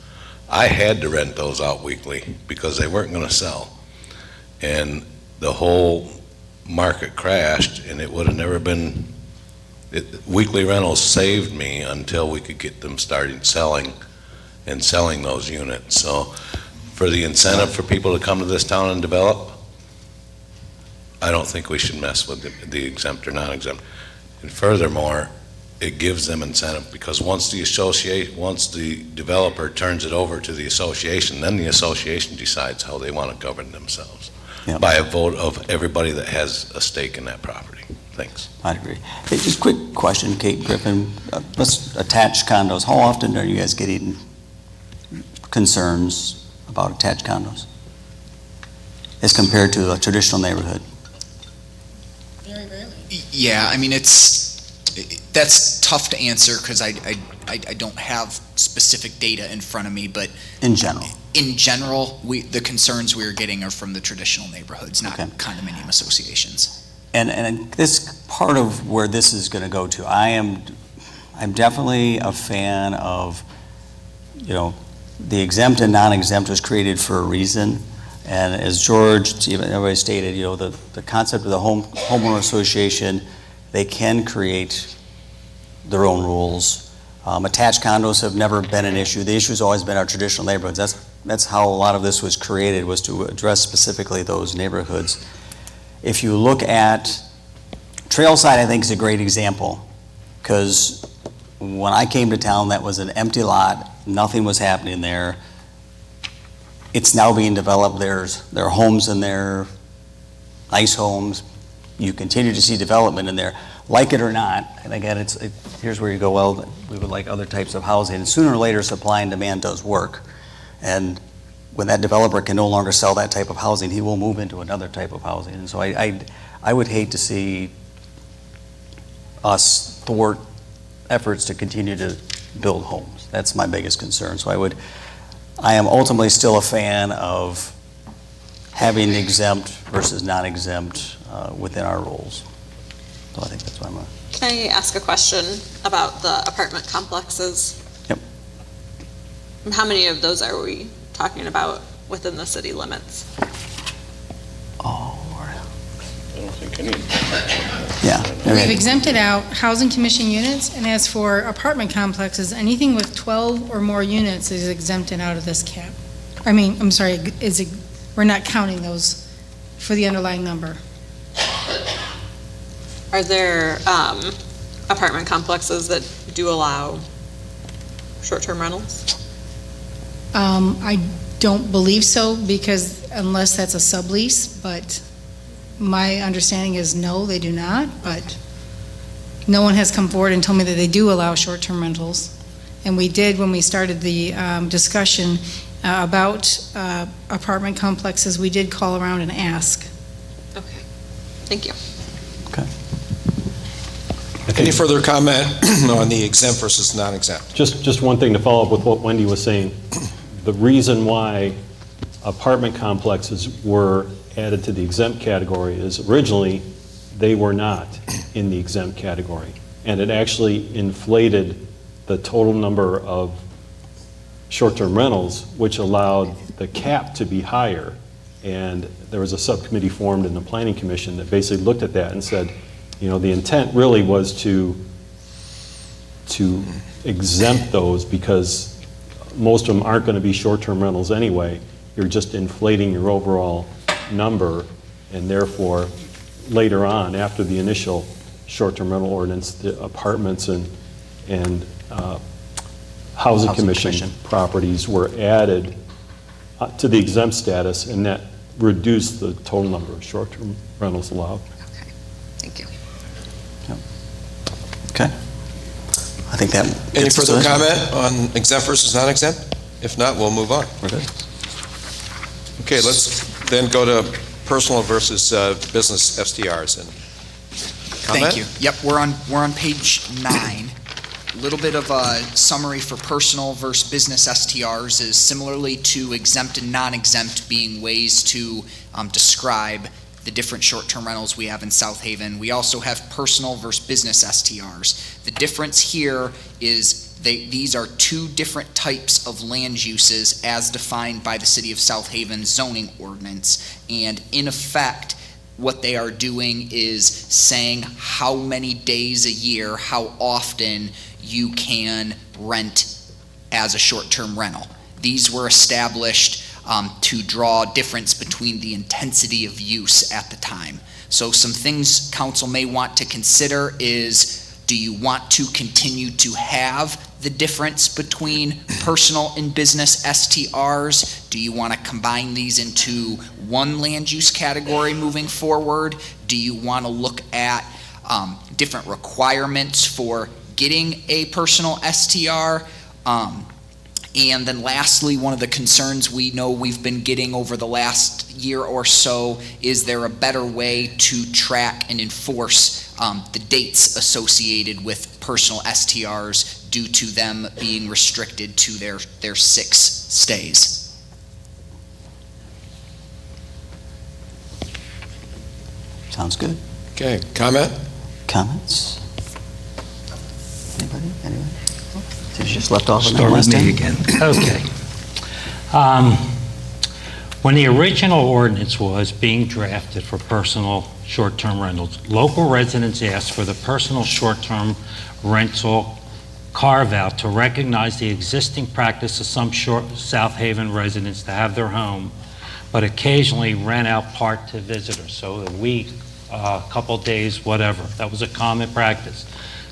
I had to rent those out weekly because they weren't going to sell. And the whole market crashed, and it would have never been, weekly rentals saved me until we could get them started selling those units. So for the incentive for people to come to this town and develop, I don't think we should mess with the exempt or non-exempt. And furthermore, it gives them incentive because once the developer turns it over to the association, then the association decides how they want to govern themselves by a vote of everybody that has a stake in that property. Thanks. I'd agree. Hey, just a quick question, Kate Griffin. Let's attached condos. How often are you guys getting concerns about attached condos as compared to a traditional neighborhood? Yeah, I mean, that's tough to answer because I don't have specific data in front of me, but in general, the concerns we're getting are from the traditional neighborhoods, not condominium associations. And this part of where this is going to go to, I'm definitely a fan of, the exempt and non-exempt was created for a reason. And as George, even everybody stated, the concept of the homeowner association, they can create their own rules. Attached condos have never been an issue. The issue's always been our traditional neighborhoods. That's how a lot of this was created, was to address specifically those neighborhoods. If you look at Trailside, I think is a great example, because when I came to town, that was an empty lot. Nothing was happening there. It's now being developed. There are homes in there, nice homes. You continue to see development in there. Like it or not, and again, here's where you go, well, we would like other types of housing. And sooner or later, supply and demand does work. And when that developer can no longer sell that type of housing, he will move into another type of housing. And so I would hate to see us thwart efforts to continue to build homes. That's my biggest concern. So I am ultimately still a fan of having exempt versus non-exempt within our rules. So I think that's why I'm a... Can I ask a question about the apartment complexes? Yep. How many of those are we talking about within the city limits? Yeah. We've exempted out housing commission units, and as for apartment complexes, anything with 12 or more units is exempted out of this cap. We're not counting those for the underlying number. Are there apartment complexes that do allow short-term rentals? I don't believe so, because unless that's a sublease, but my understanding is no, they do not, but no one has come forward and told me that they do allow short-term rentals. And we did, when we started the discussion about apartment complexes, we did call around and ask. Okay, thank you. Okay. Any further comment on the exempt versus non-exempt? Just one thing to follow up with what Wendy was saying. The reason why apartment complexes were added to the exempt category is originally they were not in the exempt category. And it actually inflated the total number of short-term rentals, which allowed the cap to be higher. And there was a subcommittee formed in the Planning Commission that basically looked at that and said, the intent really was to exempt those because most of them aren't going to be short-term rentals anyway. You're just inflating your overall number, and therefore later on, after the initial short-term rental ordinance, the apartments and housing commission properties were added to the exempt status, and that reduced the total number of short-term rentals allowed. Okay, thank you. Yep. Okay. I think that... Any further comment on exempt versus non-exempt? If not, we'll move on. We're good. Okay, let's then go to personal versus business STRs. And comment? Thank you. Yep, we're on page 9. little bit of a summary for personal versus business STRs is similarly to exempt and non-exempt being ways to describe the different short-term rentals we have in South Haven. We also have personal versus business STRs. The difference here is these are two different types of land uses as defined by the City of South Haven zoning ordinance. And in effect, what they are doing is saying how many days a year, how often you can rent as a short-term rental. These were established to draw a difference between the intensity of use at the time. So some things council may want to consider is, do you want to continue to have the difference between personal and business STRs? Do you want to combine these into one land use category moving forward? Do you want to look at different requirements for getting a personal STR? And then lastly, one of the concerns we know we've been getting over the last year or so, is there a better way to track and enforce the dates associated with personal STRs due to them being restricted to their 6 stays? Sounds good. Okay, comment? Comments? Anybody? Anyone? You just left off on that Start with last me time? again. Okay. When the original ordinance was being drafted for personal short-term rentals, local residents asked for the personal short-term rental carve-out to recognize the existing practice of some South Haven residents to have their home, but occasionally rent out part to visitors, so a week, a couple days, whatever. That was a common practice.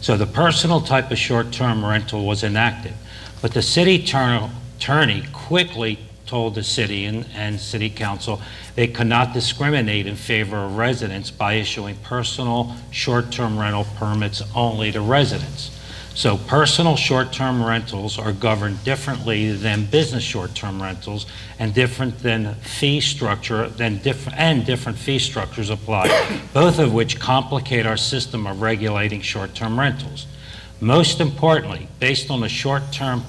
So the personal type of short-term rental was enacted, but the city attorney quickly told the city and city council they could not discriminate in favor of residents by issuing personal short-term rental permits only to residents. So personal short-term rentals are governed differently than business short-term rentals, and different fee structures apply, both of which complicate our system of regulating short-term rentals. Most importantly, based on the short-term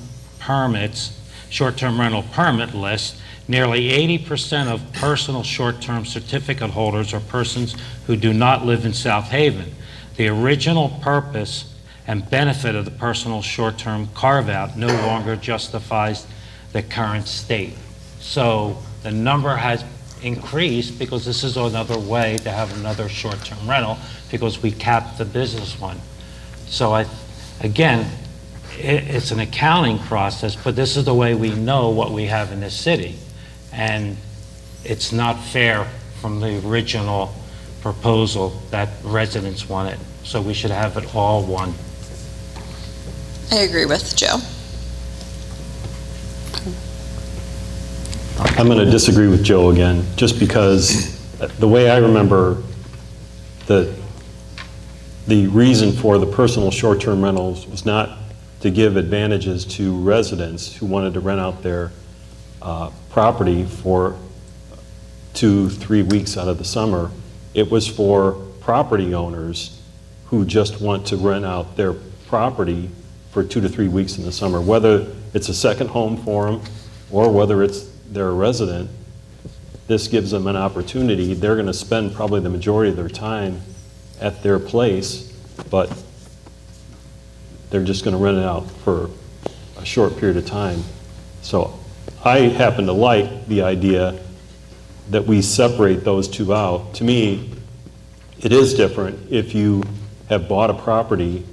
rental permit list, nearly 80% of personal short-term certificate holders are persons who do not live in South Haven. The original purpose and benefit of the personal short-term carve-out no longer justifies the current state. So the number has increased because this is another way to have another short-term rental, because we capped the business one. So again, it's an accounting process, but this is the way we know what we have in this city. And it's not fair from the original proposal that residents wanted. So we should have it all one. I agree with Joe. I'm going to disagree with Joe again, just because the way I remember the reason for the personal short-term rentals was not to give advantages to residents who wanted to rent out their property for 2-3 weeks out of the summer. It was for property owners who just want to rent out their property for 2 to 3 weeks in the summer, whether it's a second home for them or whether they're a resident. This gives them an opportunity. They're going to spend probably the majority of their time at their place, but they're just going to rent it out for a short period of time. So I happen to like the idea that we separate those two out. To me, it is different if you have bought a property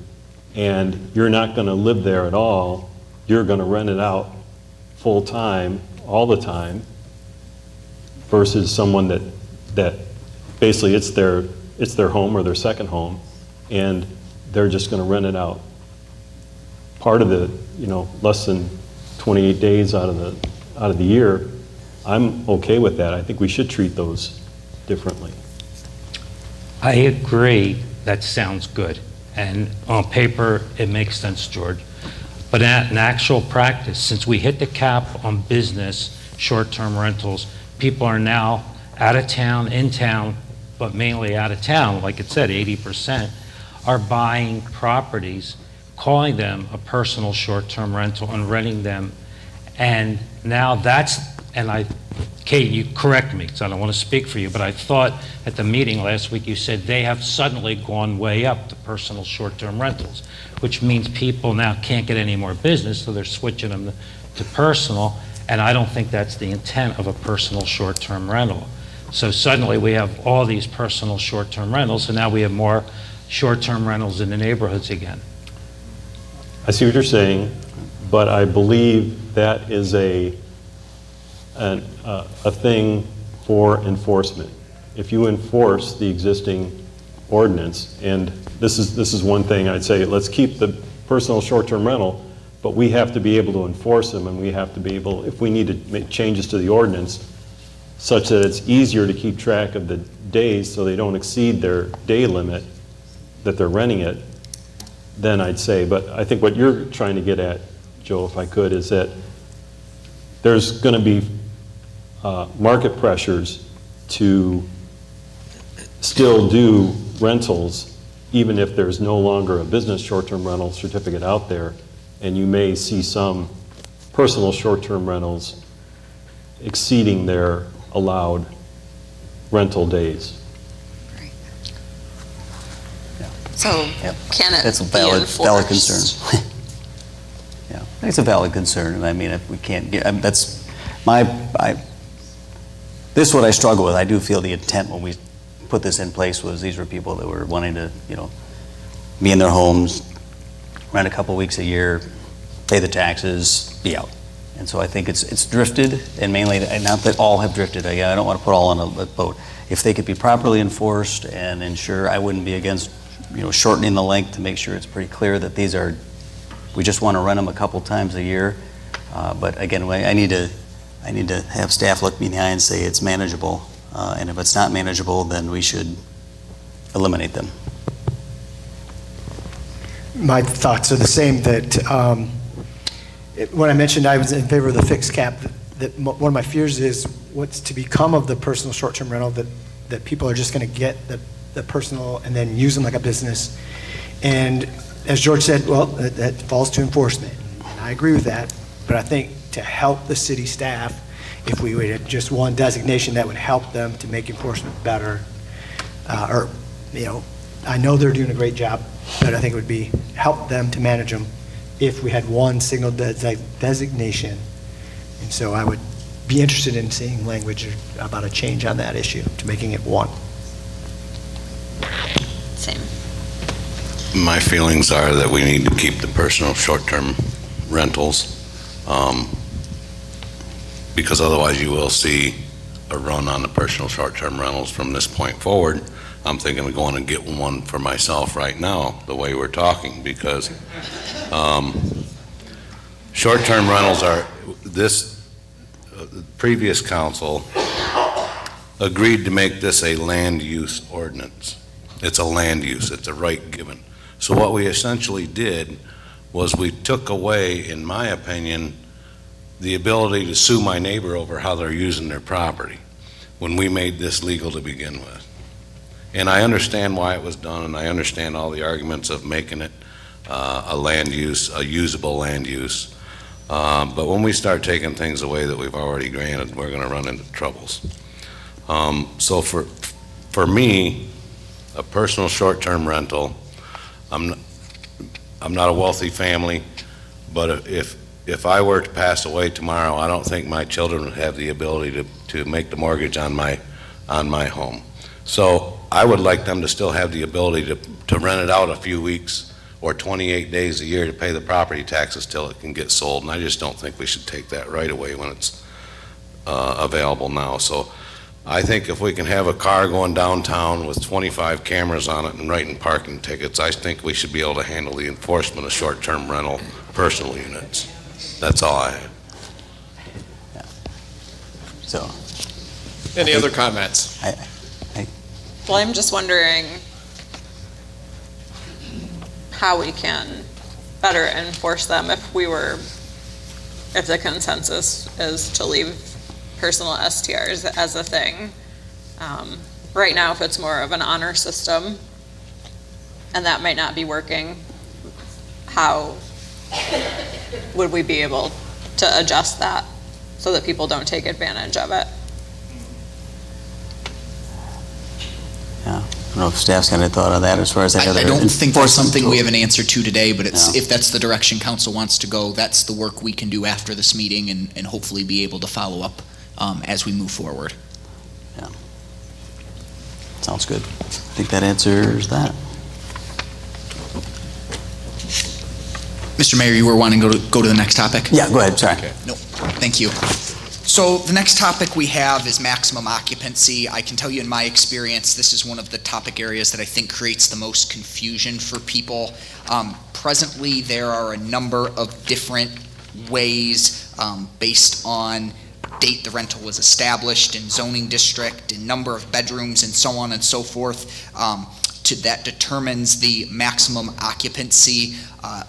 and you're not going to live there at all. You're going to rent it out full time, all the time, versus someone that basically it's their home or their second home, and they're just going to rent it out part of the, less than 28 days out of the year. I'm okay with that. I think we should treat those differently. I agree. That sounds good. And on paper, it makes sense, George. But in actual practice, since we hit the cap on business short-term rentals, people are now out of town, in town, but mainly out of town. Like it said, 80% are buying properties calling them a personal short-term rental and renting them. And now Kate, you correct me, because I don't want to speak for you, but I thought at the meeting last week you said they have suddenly gone way up to personal short-term rentals, which means people now can't get any more business, so they're switching them to personal, and I don't think that's the intent of a personal short-term rental. So suddenly we have all these personal short-term rentals, and now we have more short-term rentals in the neighborhoods again. I see what you're saying, but I believe that is a thing for enforcement. If you enforce the existing ordinance, and this is one thing I'd say, let's keep the personal short-term rental, but we have to be able to enforce them, and we have to be able, if we need to make changes to the ordinance, such that it's easier to keep track of the days so they don't exceed their day limit that they're renting it, then I'd say. But I think what you're trying to get at, Joe, if I could, is that there's going to be market pressures to still do rentals, even if there's no longer a business short-term rental certificate out there, and you may see some personal short-term rentals exceeding their allowed rental days. So can it That's a be valid enforced? concern. Yeah, it's a valid concern, and I mean, if we can't get, that's this is what I struggle with. I do feel the intent when we put this in place was these were people that were wanting to, be in their homes, rent a couple weeks a year, pay the taxes, be out. And so I think it's drifted, and mainly, not that all have drifted. I don't want to put all on a boat. If they could be properly enforced and ensure, I wouldn't be against, shortening the length to make sure it's pretty clear that these are, we just want to rent them a couple times a year. But again, I need to have staff look me in the eye and say it's manageable. And if it's not manageable, then we should eliminate them. My thoughts are the same, that when I mentioned I was in favor of the fixed cap, that one of my fears is what's to become of the personal short-term rental, that people are just going to get the personal and then use them like a business. And as George said, well, that falls to enforcement. And I agree with that, but I think to help the city staff, if we would have just one designation that would help them to make enforcement better, I know they're doing a great job, but I think it would be help them to manage them if we had one single designation. And so I would be interested in seeing language about a change on that issue to making it one. Same. My feelings are that we need to keep the personal short-term rentals, because otherwise you will see a run on the personal short-term rentals from this point forward. I'm thinking of going and getting one for myself right now, the way we're talking, because short-term rentals are, previous council agreed to make this a land use ordinance. It's a land use, it's a right given. So what we essentially did was we took away, in my opinion, the ability to sue my neighbor over how they're using their property when we made this legal to begin with. And I understand why it was done, and I understand all the arguments of making it a land use, a usable land use. But when we start taking things away that we've already granted, we're going to run into troubles. So for me, a personal short-term rental, I'm not a wealthy family, but if I were to pass away tomorrow, I don't think my children would have the ability to make the mortgage on my home. So I would like them to still have the ability to rent it out a few weeks or 28 days a year to pay the property taxes till it can get sold. And I just don't think we should take that right away when it's available now. So I think if we can have a car going downtown with 25 cameras on it and writing parking tickets, I think we should be able to handle the enforcement of short-term rental personal units. That's all I have. Yeah. So. Any other comments? Well, I'm just wondering how we can better enforce them if the consensus is to leave personal STRs as a thing. Right now, if it's more of an honor system, and that might not be working, how would we be able to adjust that so that people don't take advantage of it? Yeah, I don't know if staff's got any thought on that as far as any other. I don't think that's something we have enforcement an answer to today, but it's, No. if that's the direction council wants to go, that's the work we can do after this meeting and hopefully be able to follow up as we move forward. tool. Sounds good. I think that answers that. Mr. Mayor, you were wanting to go to the next topic? Yeah, go ahead, sorry. No, thank you. So the next topic we have is maximum occupancy. I can tell you in my experience, this is one of the topic areas that I think creates the most confusion for people. Presently, there are a number of different ways based on date the rental was established, in zoning district, in number of bedrooms, and so on and so forth, that determines the maximum occupancy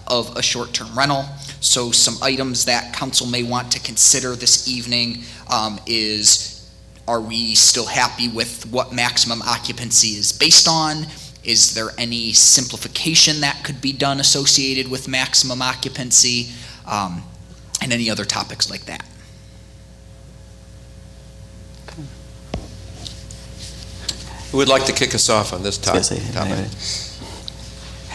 of a short-term rental. So some items that council may want to consider this evening is, are we still happy with what maximum occupancy is based on? Is there any simplification that could be done associated with maximum occupancy? And any other topics like that. Who would like to kick us off on this topic?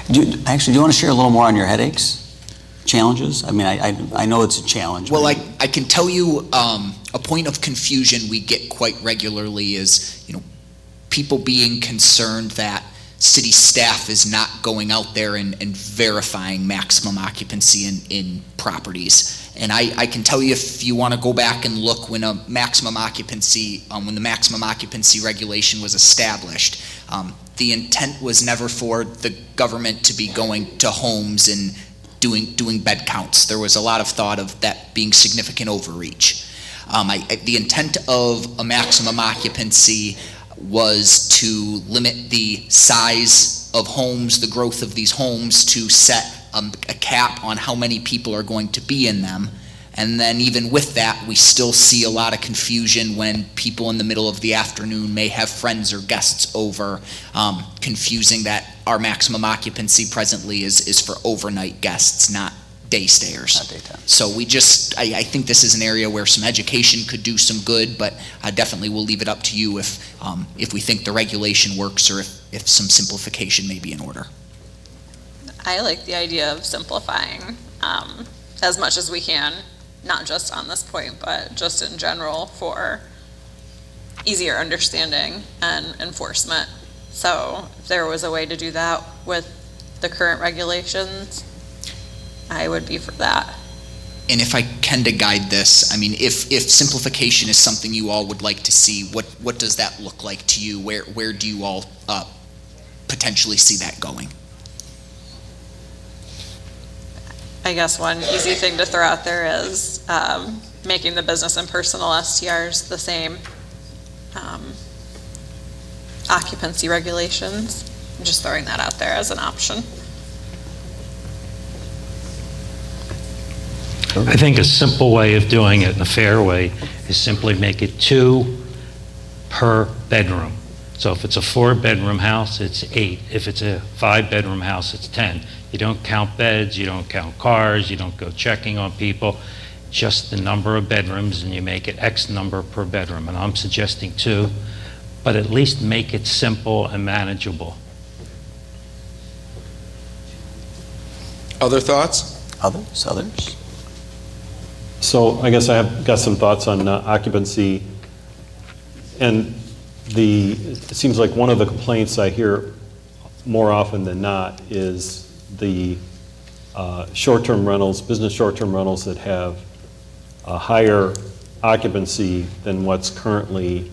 Do you want to share a little more on your headaches, challenges? I mean, I know it's a challenge. Well, I can tell you a point of confusion we get quite regularly is, people being concerned that city staff is not going out there and verifying maximum occupancy in properties. And I can tell you, if you want to go back and look when the maximum occupancy regulation was established, the intent was never for the government to be going to homes and doing bed counts. There was a lot of thought of that being significant overreach. The intent of a maximum occupancy was to limit the size of homes, the growth of these homes, to set a cap on how many people are going to be in them. And then even with that, we still see a lot of confusion when people in the middle of the afternoon may have friends or guests over, confusing that our maximum occupancy presently is for overnight guests, not day stayers. Not daytime. So I think this is an area where some education could do some good, but I definitely will leave it up to you if we think the regulation works or if some simplification may be in order. I like the idea of simplifying as much as we can, not just on this point, but just in general for easier understanding and enforcement. So if there was a way to do that with the current regulations, I would be for that. And if I can to guide this, I mean, if simplification is something you all would like to see, what does that look like to you? Where do you all potentially see that going? I guess one easy thing to throw out there is making the business and personal STRs the same occupancy regulations. I'm just throwing that out there as an option. I think a simple way of doing it in a fair way is simply make it 2 per bedroom. So if it's a 4-bedroom house, it's 8. If it's a 5-bedroom house, it's 10. You don't count beds, you don't count cars, you don't go checking on people, just the number of bedrooms, and you make it X number per bedroom. And I'm suggesting 2, but at least make it simple and manageable. Other thoughts? Others? So I guess I have got some thoughts on occupancy. And it seems like one of the complaints I hear more often than not is the short-term rentals, business short-term rentals that have a higher occupancy than what's currently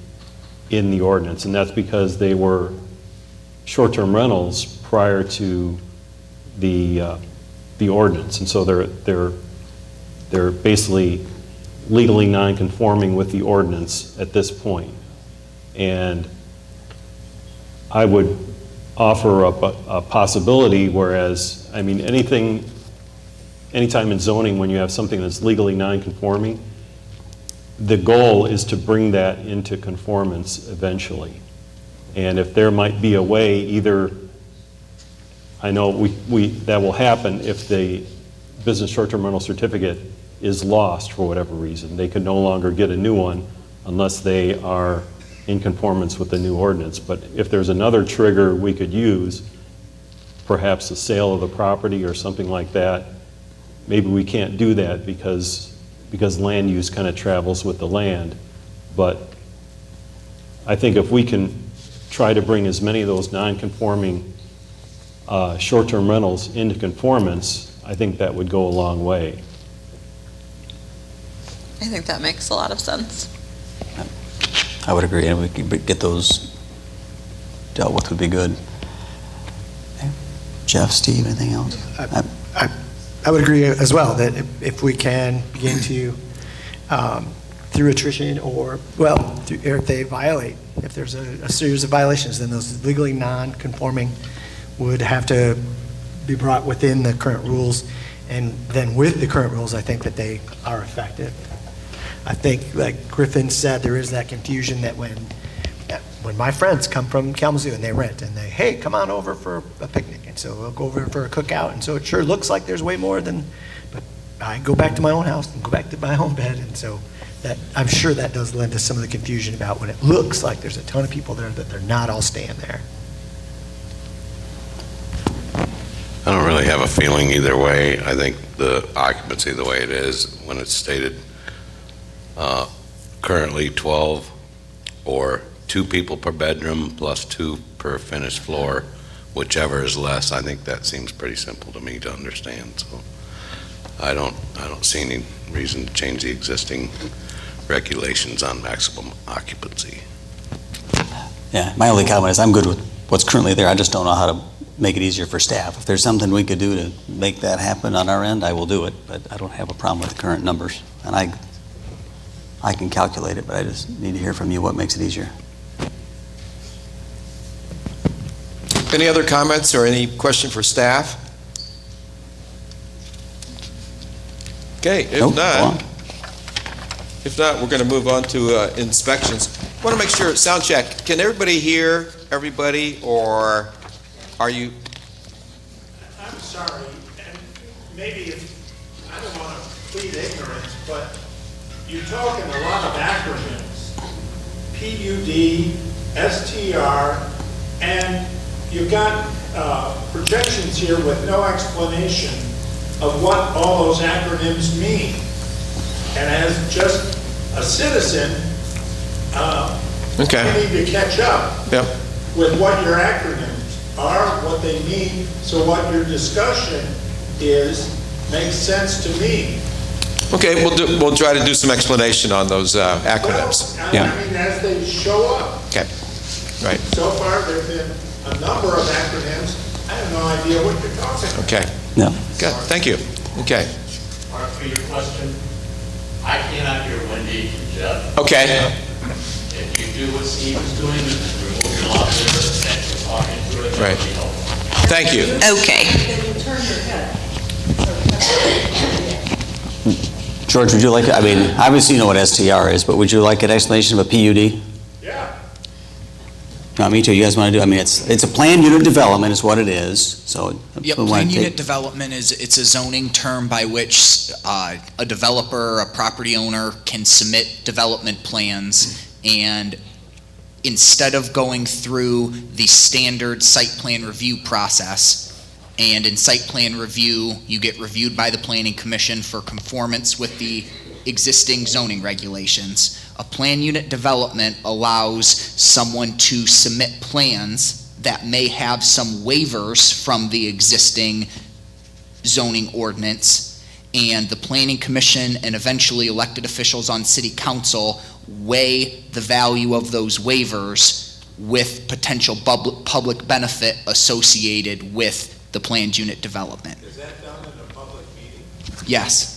in the ordinance. And that's because they were short-term rentals prior to the ordinance. And so they're basically legally non-conforming with the ordinance at this point. And I would offer up a possibility, whereas, I mean, anytime in zoning when you have something that's legally non-conforming, the goal is to bring that into conformance eventually. And if there might be a way, either I know that will happen if the business short-term rental certificate is lost for whatever reason. They could no longer get a new one unless they are in conformance with the new ordinance. But if there's another trigger we could use, perhaps the sale of the property or something like that, maybe we can't do that because land use kind of travels with the land. But I think if we can try to bring as many of those non-conforming short-term rentals into conformance, I think that would go a long way. I think that makes a lot of sense. I would agree, and we could get those dealt with would be good. Jeff, Steve, anything else? I would agree as well, that if we can begin to, through attrition or if they violate, if there's a series of violations, then those legally non-conforming would have to be brought within the current rules. And then with the current rules, I think that they are effective. I think, like Griffin said, there is that confusion that when my friends come from Kalamazoo and they rent and they, hey, come on over for a picnic. And so we'll go over for a cookout. And so it sure looks like there's way more than, but I go back to my own house and go back to my home bed. And so that, I'm sure that does lend to some of the confusion about when it looks like there's a ton of people there that they're not all staying there. I don't really have a feeling either way. I think the occupancy the way it is, when it's stated currently 12 or 2 people per bedroom plus 2 per finished floor, whichever is less, I think that seems pretty simple to me to understand. So I don't see any reason to change the existing regulations on maximum occupancy. Yeah, my only comment is I'm good with what's currently there. I just don't know how to make it easier for staff. If there's something we could do to make that happen on our end, I will do it, but I don't have a problem with the current numbers. And I can calculate it, but I just need to hear from you what makes it easier. Any other comments or any question for staff? Okay, if not, we're going to move on to inspections. I want to make sure, sound check. Can everybody hear everybody, or are you? I'm sorry, and maybe I don't want to plead ignorance, but you're talking a lot of acronyms. PUD, STR, and you've got projections here with no explanation of what all those acronyms mean. And as just a citizen, you need to catch up with what your acronyms are, what they mean, so what your discussion is makes sense to me. Okay, we'll try to do some explanation on those acronyms. Well, I mean, as they show up. Okay, right. So far, there have been a number of acronyms. I have no idea what you're talking about. Okay. No. Good, thank you. Okay. Mark, for your question, I cannot hear Wendy and Jeff. Okay. If you do what Steve is doing, remove your loudspeaker and you're talking through it. Right. Thank you. Okay. Turn your head. George, would you like, I mean, obviously you know what STR is, but would you like an explanation of a PUD? Yeah. No, me too. You guys want to do, I mean, it's a planned unit development is what it is, so. Yep, planned unit development it's a zoning term by which a developer, a property owner can submit development plans, and instead of going through the standard site plan review process, and in site plan review, you get reviewed by the Planning Commission for conformance with the existing zoning regulations. A planned unit development allows someone to submit plans that may have some waivers from the existing zoning ordinance, and the Planning Commission and eventually elected officials on City Council weigh the value of those waivers with potential public benefit associated with the planned unit development. Is that done in a public meeting? Yes.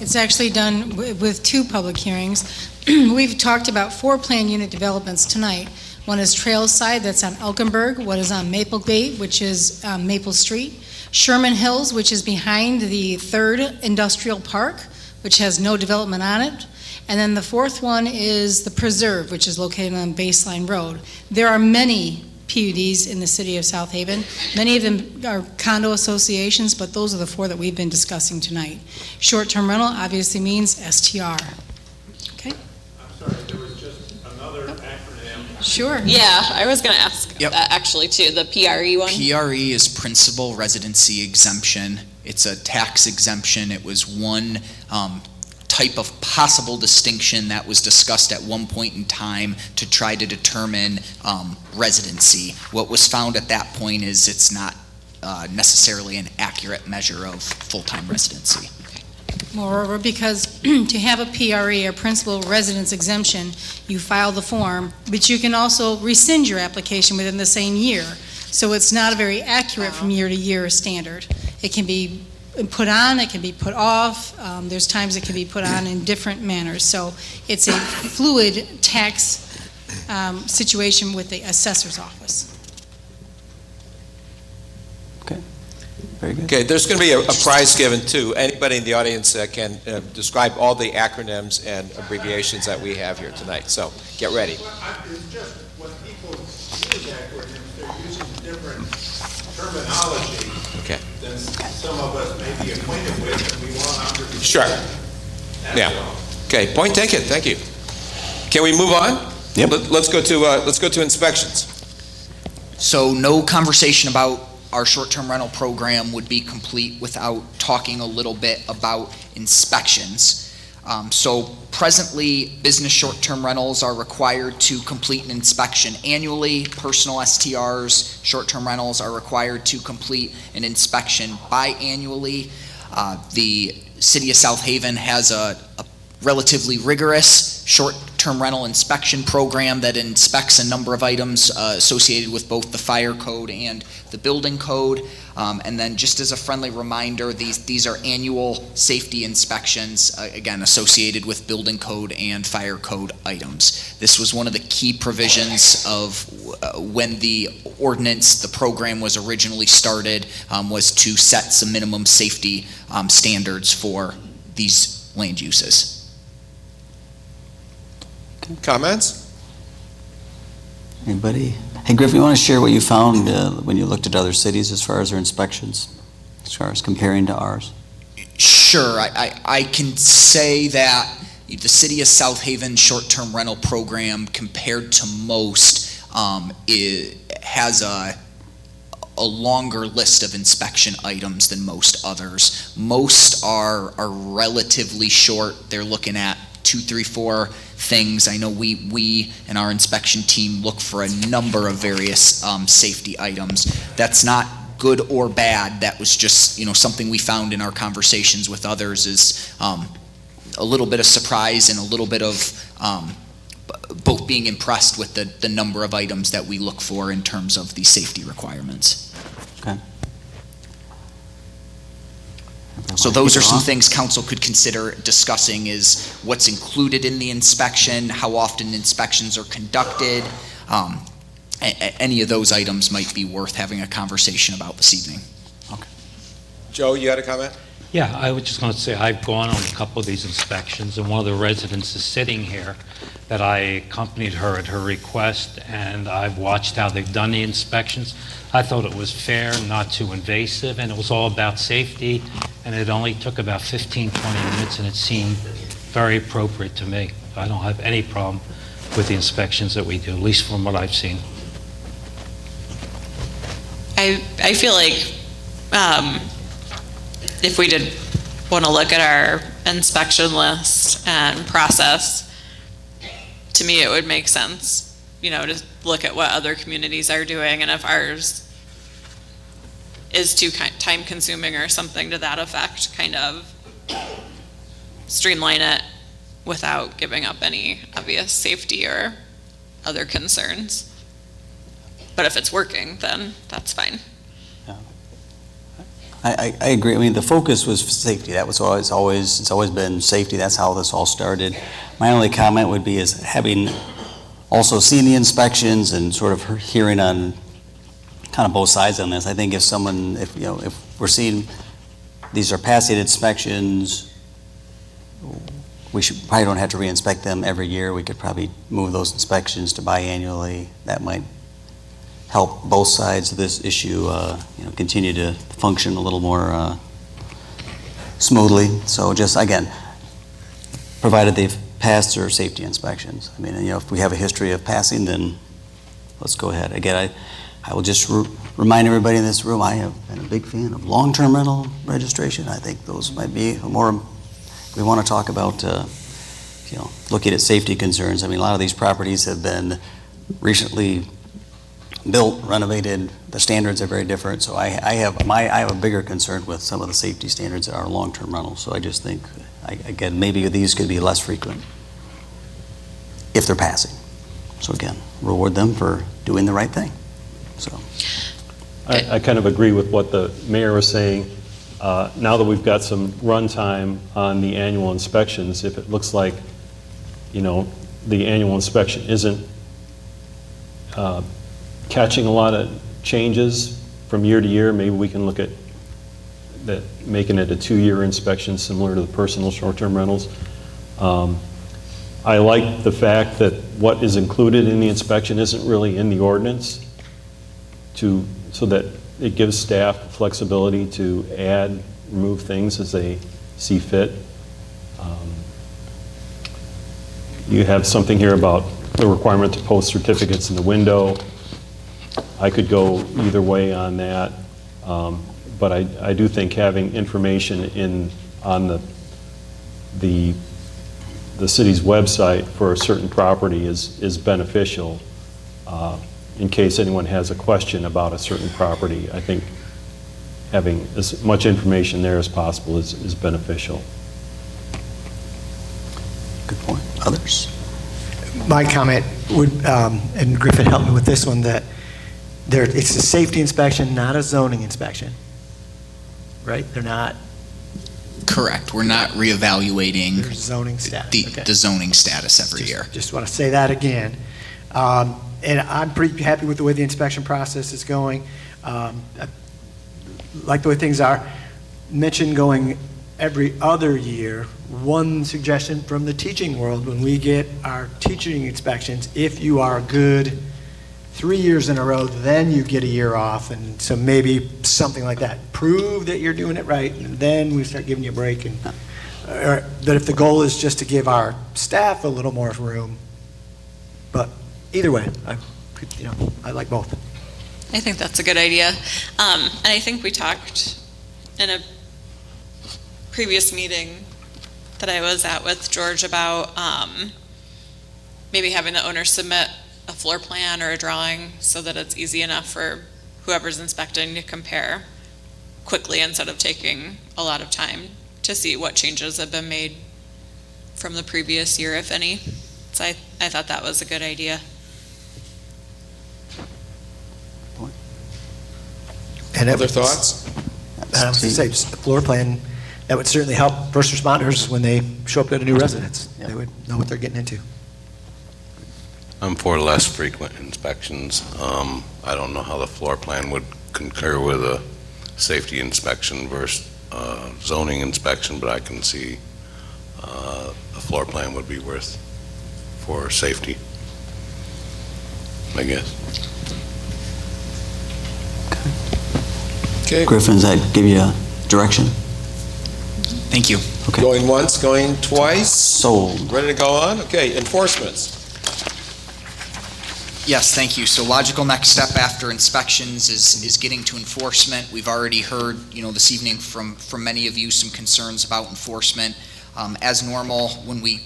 It's actually done with 2 public hearings. We've talked about 4 planned unit developments tonight. One is Trailside, that's on Elkenberg. One is on Maplegate, which is Maple Street. Sherman Hills, which is behind the 3rd Industrial Park, which has no development on it. And then the 4th one is the Preserve, which is located on Baseline Road. There are many PUDs in the city of South Haven. Many of them are condo associations, but those are the 4 that we've been discussing tonight. Short-term rental obviously means STR. Okay? I'm sorry, there was just another acronym. Sure. Yeah, I was going to ask Yep. that actually too, the PRE one. PRE is principal residency exemption. It's a tax exemption. It was one type of possible distinction that was discussed at one point in time to try to determine residency. What was found at that point is it's not necessarily an accurate measure of full-time residency. Moreover, because to have a PRE, or principal residence exemption, you file the form, but you can also rescind your application within the same year. So it's not a very accurate from year to year standard. It can be put on, it can be put off. There's times it can be put on in different manners. So it's a fluid tax situation with the assessor's office. Very good. Okay, there's going to be a prize given to anybody in the audience that can describe all the acronyms and abbreviations that we have here tonight. So get ready. It's just when people use acronyms, they're using different terminology Okay. than some of us may be acquainted with, and we want to understand. Sure. That's Yeah. all. Okay, point taken. Thank you. Can we move on? Yep. Let's go to inspections. So no conversation about our short-term rental program would be complete without talking a little bit about inspections. So presently, business short-term rentals are required to complete an inspection annually. Personal STRs, short-term rentals, are required to complete an inspection biannually. The city of South Haven has a relatively rigorous short-term rental inspection program that inspects a number of items associated with both the fire code and the building code. And then just as a friendly reminder, these are annual safety inspections, again, associated with building code and fire code items. This was one of the key provisions of when the ordinance, the program was originally started, was to set some minimum safety standards for these land uses. Comments? Anybody? Hey, Griffin, you want to share what you found when you looked at other cities as far as their inspections, as far as comparing to ours? Sure, I can say that the city of South Haven short-term rental program, compared to most, it has a longer list of inspection items than most others. Most are relatively short. They're looking at 2, 3, 4 things. I know we and our inspection team look for a number of various safety items. That's not good or bad. That was just, something we found in our conversations with others is a little bit of surprise and a little bit of both being impressed with the number of items that we look for in terms of the safety requirements. Okay. So those are some things council could consider discussing, is what's included in the inspection, how often inspections are conducted. Any of those items might be worth having a conversation about this evening. Joe, you had a comment? Yeah, I was just going to say, I've gone on a couple of these inspections, and one of the residents is sitting here that I accompanied her at her request, and I've watched how they've done the inspections. I thought it was fair, not too invasive, and it was all about safety, and it only took about 15, 20 minutes, and it seemed very appropriate to me. I don't have any problem with the inspections that we do, at least from what I've seen. I feel like if we did want to look at our inspection list and process, to me it would make sense, to look at what other communities are doing, and if ours is too time consuming or something to that effect, kind of streamline it without giving up any obvious safety or other concerns. But if it's working, then that's fine. I agree. I mean, the focus was safety. That was it's always been safety. That's how this all started. My only comment would be is having also seen the inspections and sort of hearing on kind of both sides on this. I think if we're seeing these are passing inspections, we probably don't have to re-inspect them every year. We could probably move those inspections to biannually. That might help both sides of this issue, continue to function a little more smoothly. So just, again, provided they've passed their safety inspections. I mean, if we have a history of passing, then let's go ahead. Again, I will just remind everybody in this room, I have been a big fan of long-term rental registration. I think those might be more, we want to talk about, looking at safety concerns. I mean, a lot of these properties have been recently built, renovated. The standards are very different. So I have a bigger concern with some of the safety standards that are long-term rentals. So I just think, again, maybe these could be less frequent if they're passing. So again, reward them for doing the right thing. So I kind of agree with what the mayor was saying. Now that we've got some run time on the annual inspections, if it looks like, the annual inspection isn't catching a lot of changes from year to year, maybe we can look at that, making it a 2-year inspection similar to the personal short-term rentals. I like the fact that what is included in the inspection isn't really in the ordinance, so that it gives staff flexibility to add, remove things as they see fit. You have something here about the requirement to post certificates in the window. I could go either way on that, but I do think having information on the city's website for a certain property is beneficial. In case anyone has a question about a certain property, I think having as much information there as possible is beneficial. Good point. Others? My comment would, and Griffin helped me with this one, that it's a safety inspection, not a zoning inspection, right? They're not. Correct. We're not reevaluating Their zoning status. Okay. the zoning status every year. Just want to say that again. And I'm pretty happy with the way the inspection process is going. I like the way things are. Mentioned going every other year. One suggestion from the teaching world, when we get our teaching inspections, if you are good 3 years in a row, then you get a year off. And so maybe something like that. Prove that you're doing it right, and then we start giving you a break. But if the goal is just to give our staff a little more room, but either way, I like both. I think that's a good idea. And I think we talked in a previous meeting that I was at with George about maybe having the owner submit a floor plan or a drawing so that it's easy enough for whoever's inspecting to compare quickly instead of taking a lot of time to see what changes have been made from the previous year, if any. So I thought that was a good idea. And Other thoughts? I was going to say, just the floor plan, that would certainly help first responders when they show up at a new residence. They would know what they're getting into. I'm for less frequent inspections. I don't know how the floor plan would concur with a safety inspection versus zoning inspection, but I can see a floor plan would be worth for safety, I guess. Okay. Griffin, does that give you a direction? Thank you. Okay. Going once, going twice? Sold. Ready to go on? Okay, enforcements. Yes, thank you. So logical next step after inspections is getting to enforcement. We've already heard, this evening from many of you some concerns about enforcement. As normal, when we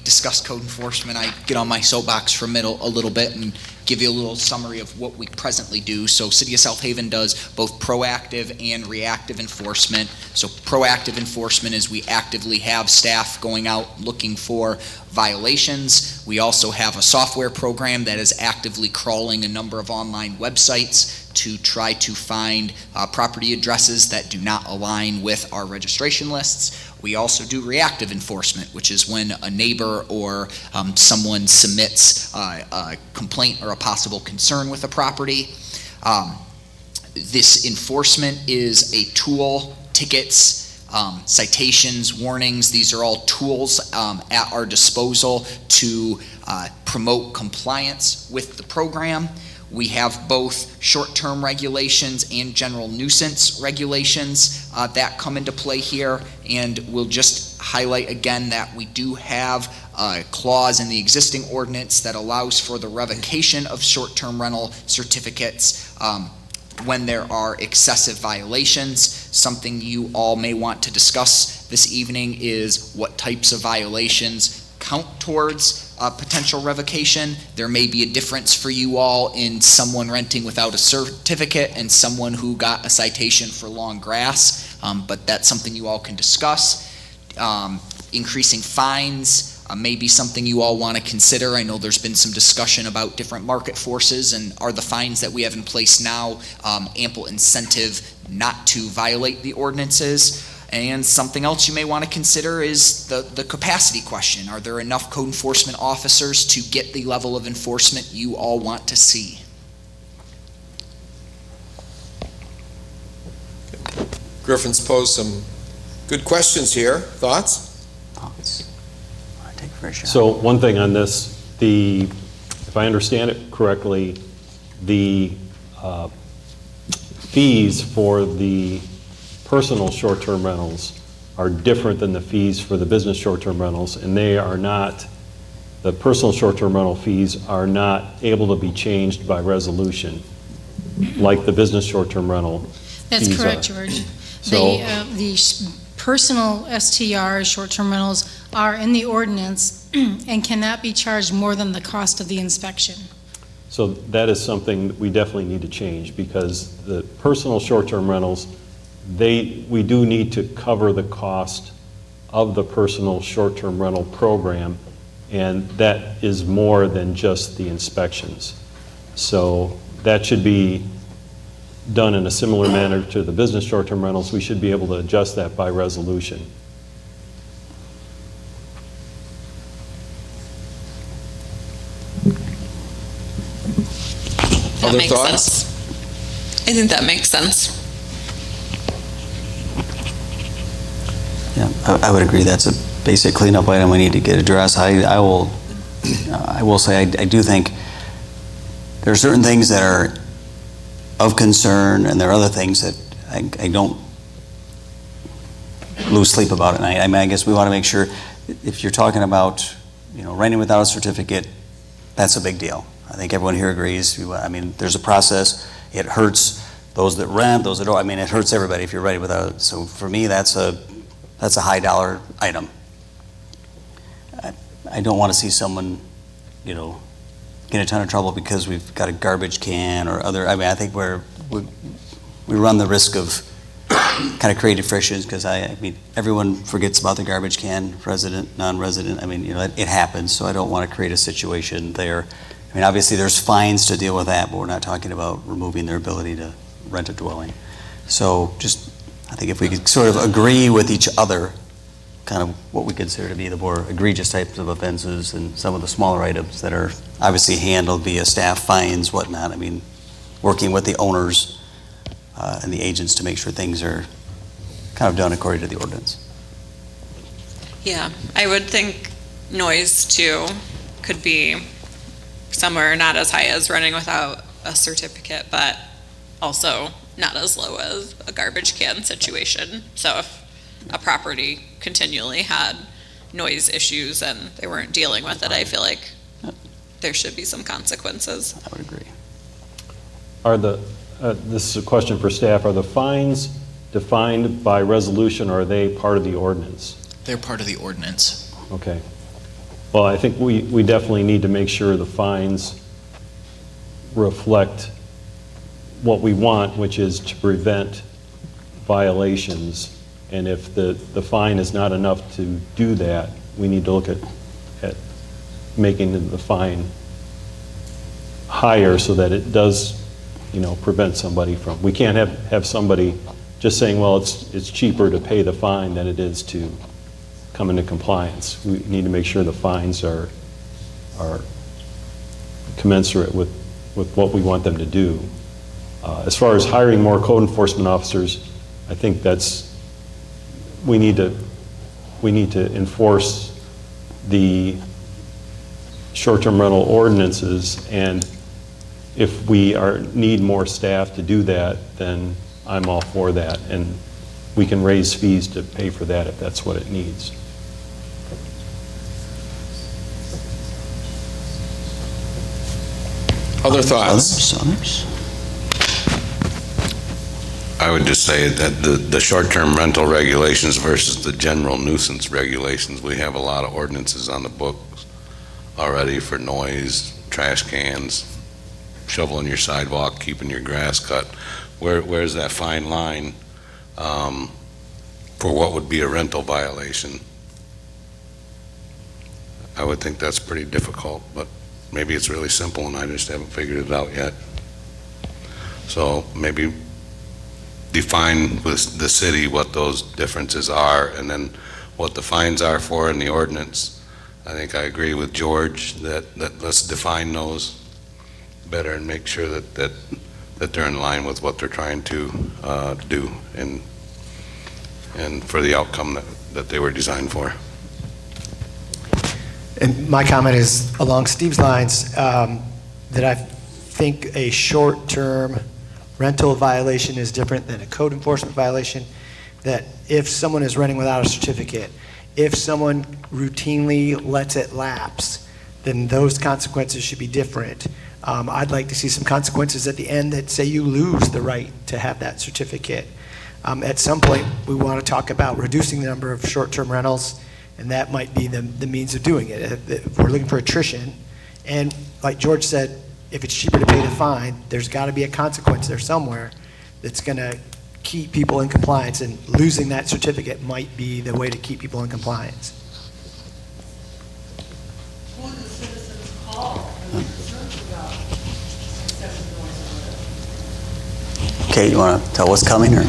discuss code enforcement, I get on my soapbox for a little bit and give you a little summary of what we presently do. So City of South Haven does both proactive and reactive enforcement. So proactive enforcement is we actively have staff going out looking for violations. We also have a software program that is actively crawling a number of online websites to try to find property addresses that do not align with our registration lists. We also do reactive enforcement, which is when a neighbor or someone submits a complaint or a possible concern with a property. This enforcement is a tool, tickets, citations, warnings. These are all tools at our disposal to promote compliance with the program. We have both short-term regulations and general nuisance regulations that come into play here, and we'll just highlight again that we do have a clause in the existing ordinance that allows for the revocation of short-term rental certificates when there are excessive violations. Something you all may want to discuss this evening is what types of violations count towards potential revocation. There may be a difference for you all in someone renting without a certificate and someone who got a citation for long grass, but that's something you all can discuss. Increasing fines may be something you all want to consider. I know there's been some discussion about different market forces, and are the fines that we have in place now ample incentive not to violate the ordinances? And something else you may want to consider is the capacity question. Are there enough code enforcement officers to get the level of enforcement you all want to see? Griffin's posed some good questions here. Thoughts? So one thing on this, if I understand it correctly, the fees for the personal short-term rentals are different than the fees for the business short-term rentals, and the personal short-term rental fees are not able to be changed by resolution like the business short-term rental That's fees correct, are. George. So- The personal STR, short-term rentals, are in the ordinance and cannot be charged more than the cost of the inspection. So that is something that we definitely need to change, because the personal short-term rentals, we do need to cover the cost of the personal short-term rental program, and that is more than just the inspections. So that should be done in a similar manner to the business short-term rentals. We should be able to adjust that by resolution. That Other makes thoughts? sense. I think that makes sense. Yeah, I would agree. That's a basic cleanup item we need to get addressed. I will say, I do think there are certain things that are of concern, and there are other things that I don't lose sleep about it. And I guess we want to make sure, if you're talking about, renting without a certificate, that's a big deal. I think everyone here agrees. There's a process. It hurts those that rent, those that don't. It hurts everybody if you're renting without it. So for me, that's a high dollar item. I don't want to see someone, get in a ton of trouble because we've got a garbage can or other. I think we run the risk of kind of creating frictions, because everyone forgets about the garbage can, resident, non-resident. It happens. So I don't want to create a situation there. Obviously there's fines to deal with that, but we're not talking about removing their ability to rent a dwelling. So I think if we could sort of agree with each other, kind of what we consider to be the more egregious types of offenses and some of the smaller items that are obviously handled via staff fines, whatnot. Working with the owners and the agents to make sure things are kind of done according to the ordinance. Yeah, I would think noise too could be somewhere not as high as running without a certificate, but also not as low as a garbage can situation. So if a property continually had noise issues and they weren't dealing with it, I feel like there should be some consequences. I would agree. This is a question for staff. Are the fines defined by resolution, or are they part of the ordinance? They're part of the ordinance. Okay. Well, I think we definitely need to make sure the fines reflect what we want, which is to prevent violations. And if the fine is not enough to do that, we need to look at making the fine higher so that it does, prevent somebody from. We can't have somebody just saying, well, it's cheaper to pay the fine than it is to come into compliance. We need to make sure the fines are commensurate with what we want them to do. As far as hiring more code enforcement officers, I think we need to enforce the short-term rental ordinances, and if we need more staff to do that, then I'm all for that. And we can raise fees to pay for that if that's what it needs. Other thoughts? Others? I would just say that the short-term rental regulations versus the general nuisance regulations, we have a lot of ordinances on the books already for noise, trash cans, shoveling your sidewalk, keeping your grass cut. Where's that fine line for what would be a rental violation? I would think that's pretty difficult, but maybe it's really simple and I just haven't figured it out yet. So maybe define with the city what those differences are and then what the fines are for in the ordinance. I think I agree with George that let's define those better and make sure that they're in line with what they're trying to do and for the outcome that they were designed for. And my comment is along Steve's lines, that I think a short-term rental violation is different than a code enforcement violation, that if someone is renting without a certificate, if someone routinely lets it lapse, then those consequences should be different. I'd like to see some consequences at the end that say you lose the right to have that certificate. At some point, we want to talk about reducing the number of short-term rentals, and that might be the means of doing it. If we're looking for attrition, and like George said, if it's cheaper to pay the fine, there's got to be a consequence there somewhere that's going to keep people in compliance, and losing that certificate might be the way to keep people in compliance. Who do the citizens call when they're concerned about excessive noise? Kate, you want to tell what's coming, or?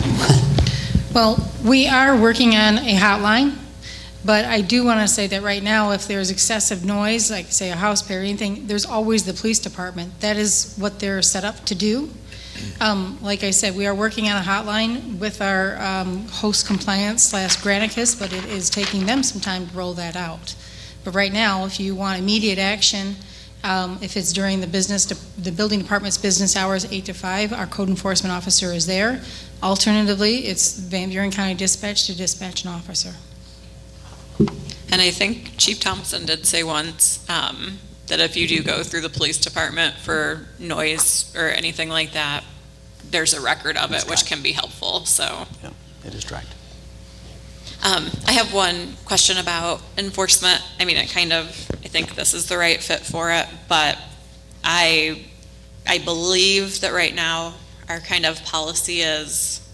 Well, we are working on a hotline, but I do want to say that right now, if there's excessive noise, like say a house fire or anything, there's always the police department. That is what they're set up to do. Like I said, we are working on a hotline with our host compliance / Granicus, but it is taking them some time to roll that out. But right now, if you want immediate action, if it's during the building department's business hours, 8 to 5, our code enforcement officer is there. Alternatively, it's Van Buren County Dispatch to dispatch an officer. And I think Chief Thompson did say once that if you do go through the police department for noise or anything like that, there's a record of it, which can be helpful, so. Yeah, it is tracked. I have one question about enforcement. I mean, I think this is the right fit for it, but I believe that right now our kind of policy is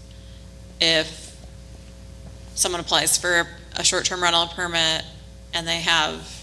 if someone applies for a short-term rental permit and they have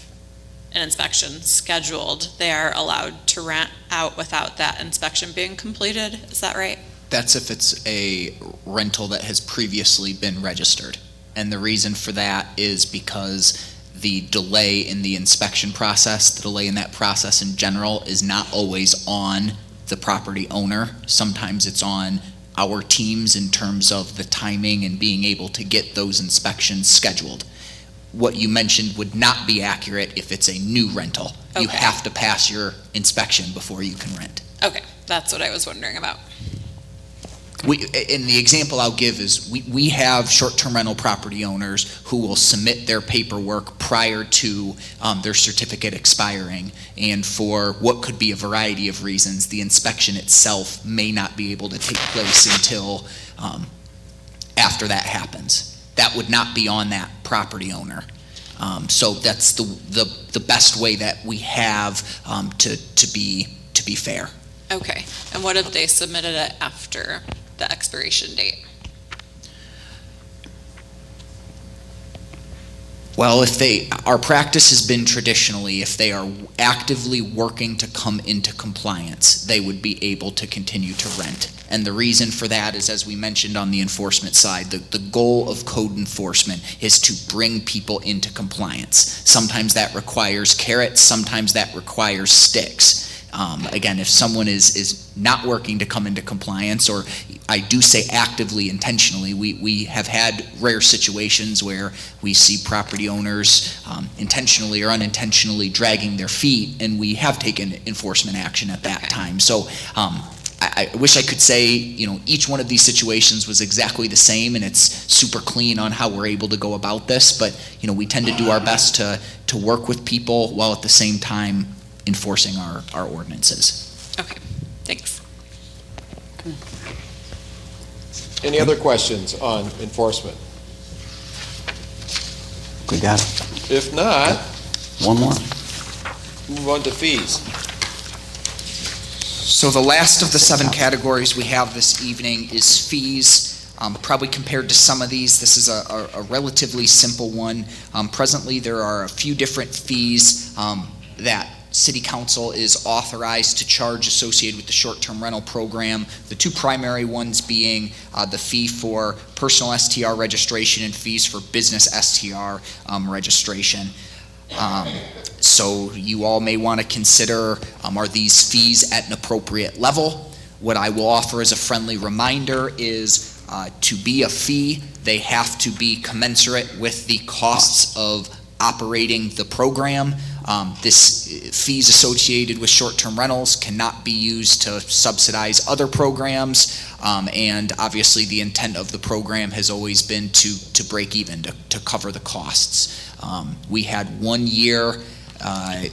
an inspection scheduled, they are allowed to rent out without that inspection being completed. Is that right? That's if it's a rental that has previously been registered. And the reason for that is because the delay in the inspection process, the delay in that process in general, is not always on the property owner. Sometimes it's on our teams in terms of the timing and being able to get those inspections scheduled. What you mentioned would not be accurate if it's a new rental. Okay. You have to pass your inspection before you can rent. Okay, that's what I was wondering about. And the example I'll give is we have short-term rental property owners who will submit their paperwork prior to their certificate expiring, and for what could be a variety of reasons, the inspection itself may not be able to take place until after that happens. That would not be on that property owner. So that's the best way that we have to be fair. Okay, and what if they submitted it after the expiration date? Well, our practice has been traditionally, if they are actively working to come into compliance, they would be able to continue to rent. And the reason for that is, as we mentioned on the enforcement side, the goal of code enforcement is to bring people into compliance. Sometimes that requires carrots, sometimes that requires sticks. Again, if someone is not working to come into compliance, or I do say actively, intentionally, we have had rare situations where we see property owners intentionally or unintentionally dragging their feet, and we have taken enforcement action at that time. So I wish I could say, each one of these situations was exactly the same and it's super clean on how we're able to go about this, but, we tend to do our best to work with people while at the same time enforcing our ordinances. Okay, thanks. Any other questions on enforcement? We got it. If not, One more? move on to fees. So the last of the 7 categories we have this evening is fees. Probably compared to some of these, this is a relatively simple one. Presently, there are a few different fees that City Council is authorized to charge associated with the short-term rental program. The 2 primary ones being the fee for personal STR registration and fees for business STR registration. So you all may want to consider, are these fees at an appropriate level? What I will offer as a friendly reminder is to be a fee, they have to be commensurate with the costs of operating the program. Fees associated with short-term rentals cannot be used to subsidize other programs, and obviously the intent of the program has always been to break even, to cover the costs. We had 1 year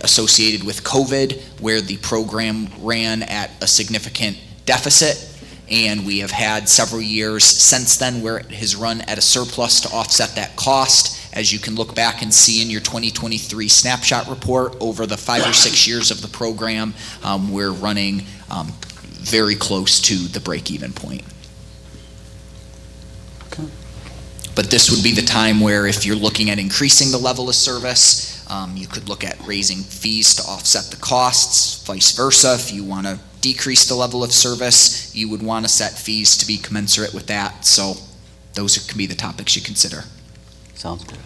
associated with COVID where the program ran at a significant deficit, and we have had several years since then where it has run at a surplus to offset that cost. As you can look back and see in your 2023 snapshot report, over the 5 or 6 years of the program, we're running very close to the break-even point. Okay. But this would be the time where if you're looking at increasing the level of service, you could look at raising fees to offset the costs, vice versa. If you want to decrease the level of service, you would want to set fees to be commensurate with that. So those can be the topics you consider. Sounds good.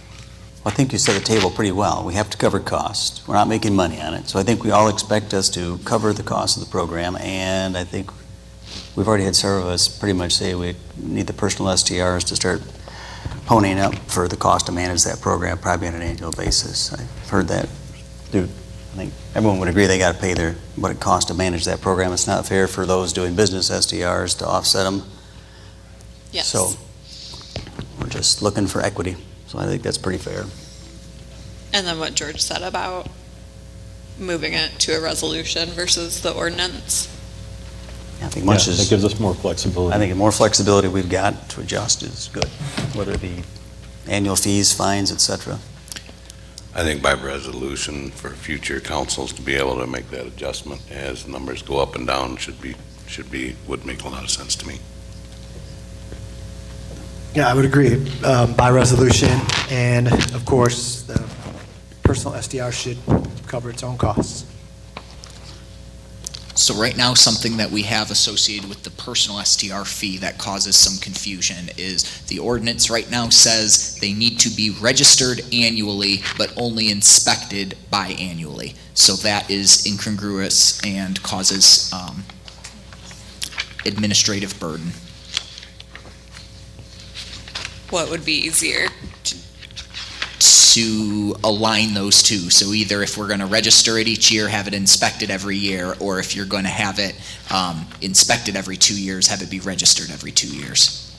Well, I think you set the table pretty well. We have to cover costs. We're not making money on it. So I think we all expect us to cover the cost of the program, and I think we've already had several of us pretty much say we need the personal STRs to start ponying up for the cost to manage that program, probably on an annual basis. I've heard that. Dude, I think everyone would agree they got to pay what it costs to manage that program. It's not fair for those doing business STRs to offset them. Yes. So we're just looking for equity. So I think that's pretty fair. And then what George said about moving it to a resolution versus the ordinance. I think much that gives us more flexibility. I think the more flexibility we've got to adjust is good, whether it be annual fees, fines, et cetera. I think by resolution for future councils to be able to make that adjustment as numbers go up and down would make a lot of sense to me. Yeah, I would agree, by resolution, and of course, the personal STR should cover its own costs. So right now, something that we have associated with the personal STR fee that causes some confusion is the ordinance right now says they need to be registered annually, but only inspected biannually. So that is incongruous and causes administrative burden. What would be easier? To align those two. So either if we're going to register it each year, have it inspected every year, or if you're going to have it inspected every 2 years, have it be registered every 2 years.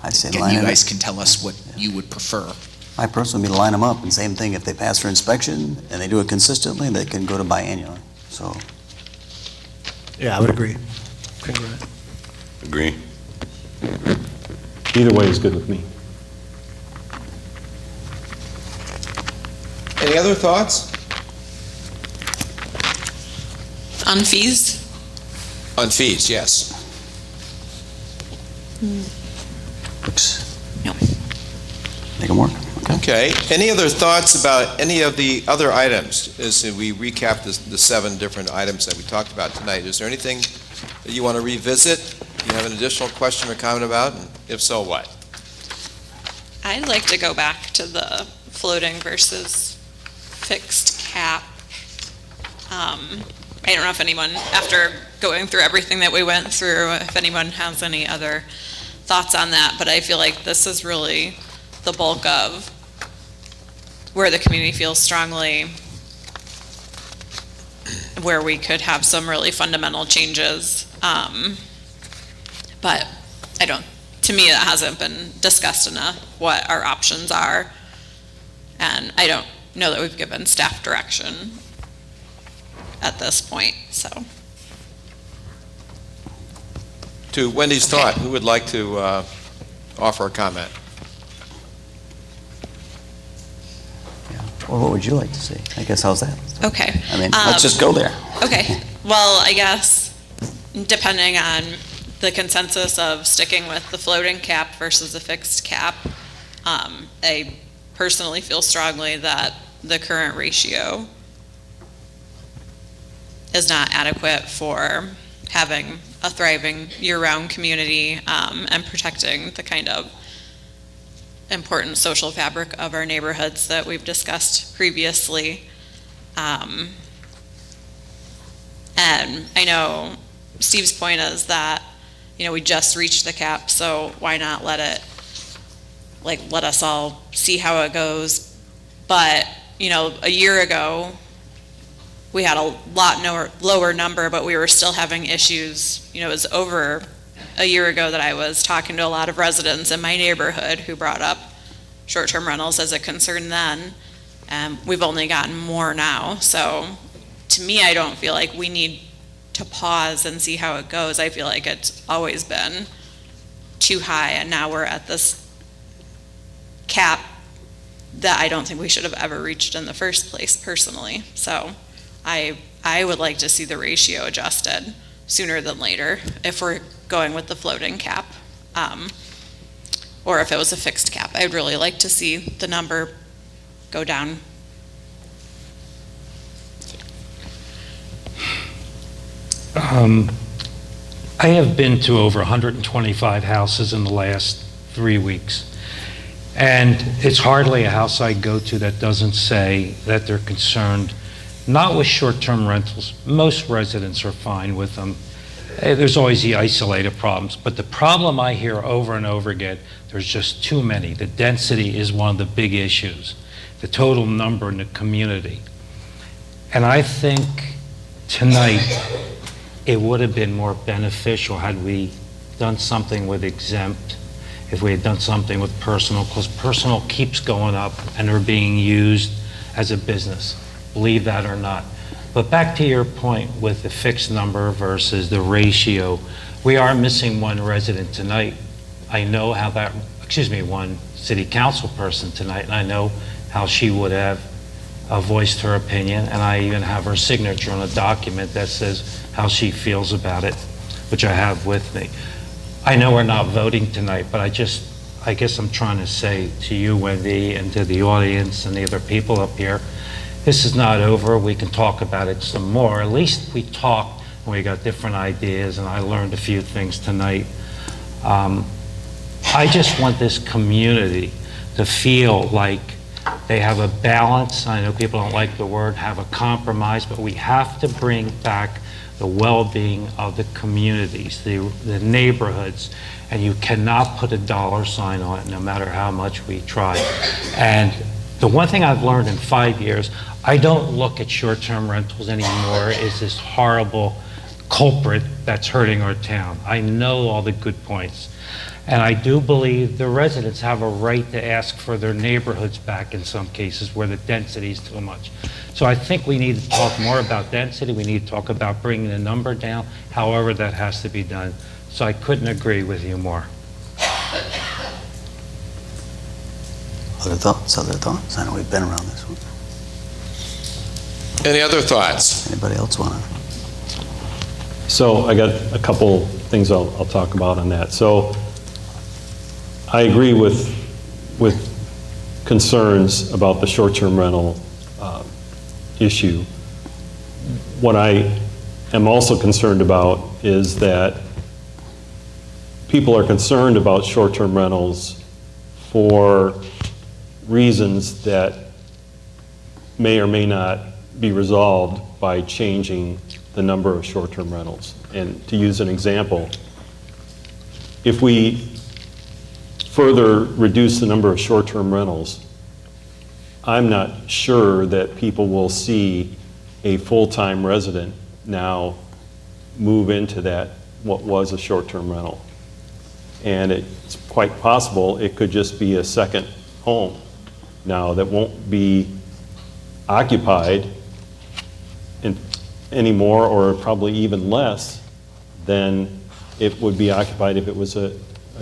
I'd say Again, line you them guys up. can tell us what you would prefer. My personal would be to line them up, and same thing, if they pass for inspection and they do it consistently, they can go to biannual. So Yeah, I would agree. Congruent. Agree? Either way is good with me. Any other thoughts On fees? on fees? Yes. looks. No. Make them work. Okay. Any other thoughts about any of the other items as we recap the 7 different items that we talked about tonight? Is there anything that you want to revisit? You have an additional question or comment about? And if so, what? I'd like to go back to the floating versus fixed cap I don't know if anyone, after going through everything that we went through, if anyone has any other thoughts on that, but I feel like this is really the bulk of where the community feels strongly, where we could have some really fundamental changes. But to me, that hasn't been discussed enough, what our options are. And I don't know that we've given staff direction at this point, so. To Wendy's thought, who would like to offer a comment? Or what would you like to see? I guess, how's that? Okay. I mean, let's just go there. Okay. Well, I guess depending on the consensus of sticking with the floating cap versus a fixed cap, I personally feel strongly that the current ratio is not adequate for having a thriving year-round community and protecting the kind of important social fabric of our neighborhoods that we've discussed previously. And I know Steve's point is that, we just reached the cap, so why not let us all see how it goes. But, a year ago, we had a lot lower number, but we were still having issues. It was over a year ago that I was talking to a lot of residents in my neighborhood who brought up short-term rentals as a concern then, and we've only gotten more now. So to me, I don't feel like we need to pause and see how it goes. I feel like it's always been too high, and now we're at this cap that I don't think we should have ever reached in the first place, personally. So I would like to see the ratio adjusted sooner than later if we're going with the floating cap. Or if it was a fixed cap, I'd really like to see the number go down. I have been to over 125 houses in the last 3 weeks. And it's hardly a house I go to that doesn't say that they're concerned, not with short-term rentals. Most residents are fine with them. There's always the isolated problems. But the problem I hear over and over again, there's just too many. The density is one of the big issues, the total number in the community. And I think tonight it would have been more beneficial had we done something with exempt, if we had done something with personal, because personal keeps going up and they're being used as a business, believe that or not. But back to your point with the fixed number versus the ratio, we are missing one resident tonight. I know how that, one city council person tonight, and I know how she would have voiced her opinion, and I even have her signature on a document that says how she feels about it, which I have with me. I know we're not voting tonight, but I guess I'm trying to say to you, Wendy, and to the audience and the other people up here, this is not over. We can talk about it some more. At least we talked and we got different ideas, and I learned a few things tonight. I just want this community to feel like they have a balance. I know people don't like the word, have a compromise, but we have to bring back the well-being of the communities, the neighborhoods, and you cannot put a dollar sign on it no matter how much we try. And the one thing I've learned in 5 years, I don't look at short-term rentals anymore as this horrible culprit that's hurting our town. I know all the good points. And I do believe the residents have a right to ask for their neighborhoods back in some cases where the density is too much. So I think we need to talk more about density. We need to talk about bringing the number down, however that has to be done. So I couldn't agree with you more. Other thoughts? I know we've been around this one. Any other thoughts? Anybody else want to? So I got a couple things I'll talk about on that. So I agree with concerns about the short-term rental issue. What I am also concerned about is that people are concerned about short-term rentals for reasons that may or may not be resolved by changing the number of short-term rentals. And to use an example, if we further reduce the number of short-term rentals, I'm not sure that people will see a full-time resident now move into that, what was a short-term rental. And it's quite possible it could just be a second home now that won't be occupied anymore, or probably even less than it would be occupied if it was a